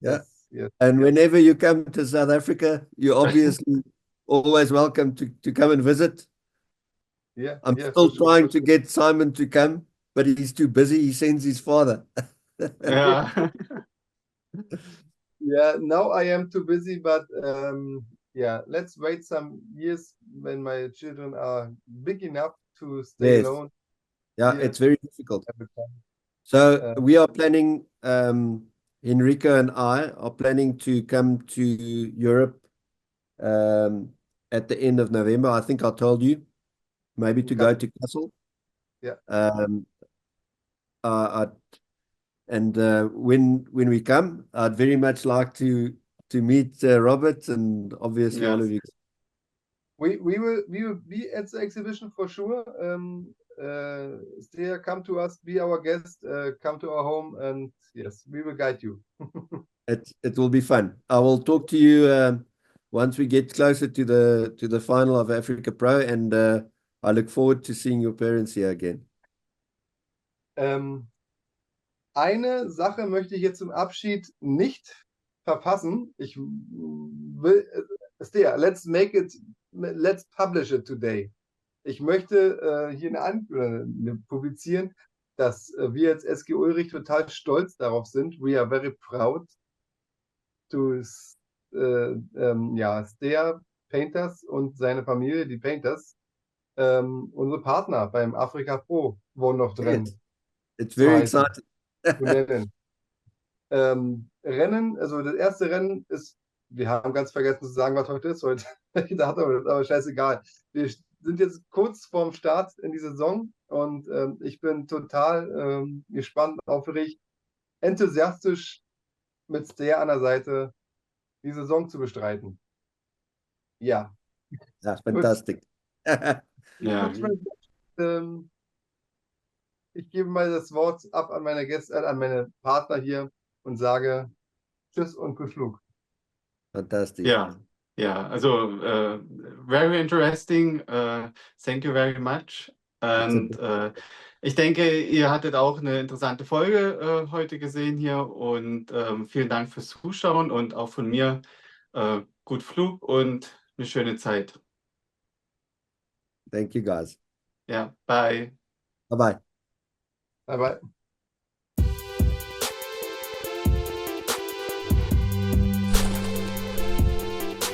Yeah. Yes. And whenever you come to South Africa, you're obviously always welcome to come and visit. Yeah. I'm Yeah, still for sure. trying to get Simon to come, but he's too busy. He sends his father. Ja. Yeah, now I am too busy, but yeah, let's wait some years when my children are big enough to stay Yes. alone. Yeah, Here it's very difficult. every time. So we are planning, Enrico and I are planning to come to Europe at the end of November. I think I told you, maybe to go to Kassel. Yeah. When we come, I'd very much like to meet Robert and obviously all Yes. of you. We will be at the exhibition for sure. Stear, come to us, be our guest, come to our home, and yes, we will guide you. It will be fun. I will talk to you once we get closer to the final of Africa Pro, and I look forward to seeing your parents here again. Eine Sache möchte ich jetzt zum Abschied nicht verpassen. Ich will, Stear, let's publish it today. Ich möchte hier publizieren, dass wir als SG Ullrich total stolz darauf sind. We are very proud to Stear Painters und seine Familie, die Painters, unsere Partner beim Afrika Pro wohnen noch drin. It's very exciting. Rennen, also das erste Rennen ist, wir haben ganz vergessen zu sagen, was heute ist. Heute, aber scheißegal. sind jetzt kurz vorm Start in die Saison und ich bin total gespannt, aufgeregt, enthusiastisch mit Stear an der Seite die Saison zu bestreiten. Ja, Ja, gut. fantastic. Ja, Ich gebe mal das Wort ab an meine Gäste, an meine Partner hier und sage Tschüss und gut Flug. Fantastic. ja, ja. Also, very interesting. Thank you very much. Und ich denke, ihr hattet auch eine interessante Folge heute gesehen hier und vielen Dank fürs Zuschauen und auch von mir gut Flug und eine schöne Zeit. Thank you, guys. Ja, bye. Bye-bye. Bye bye.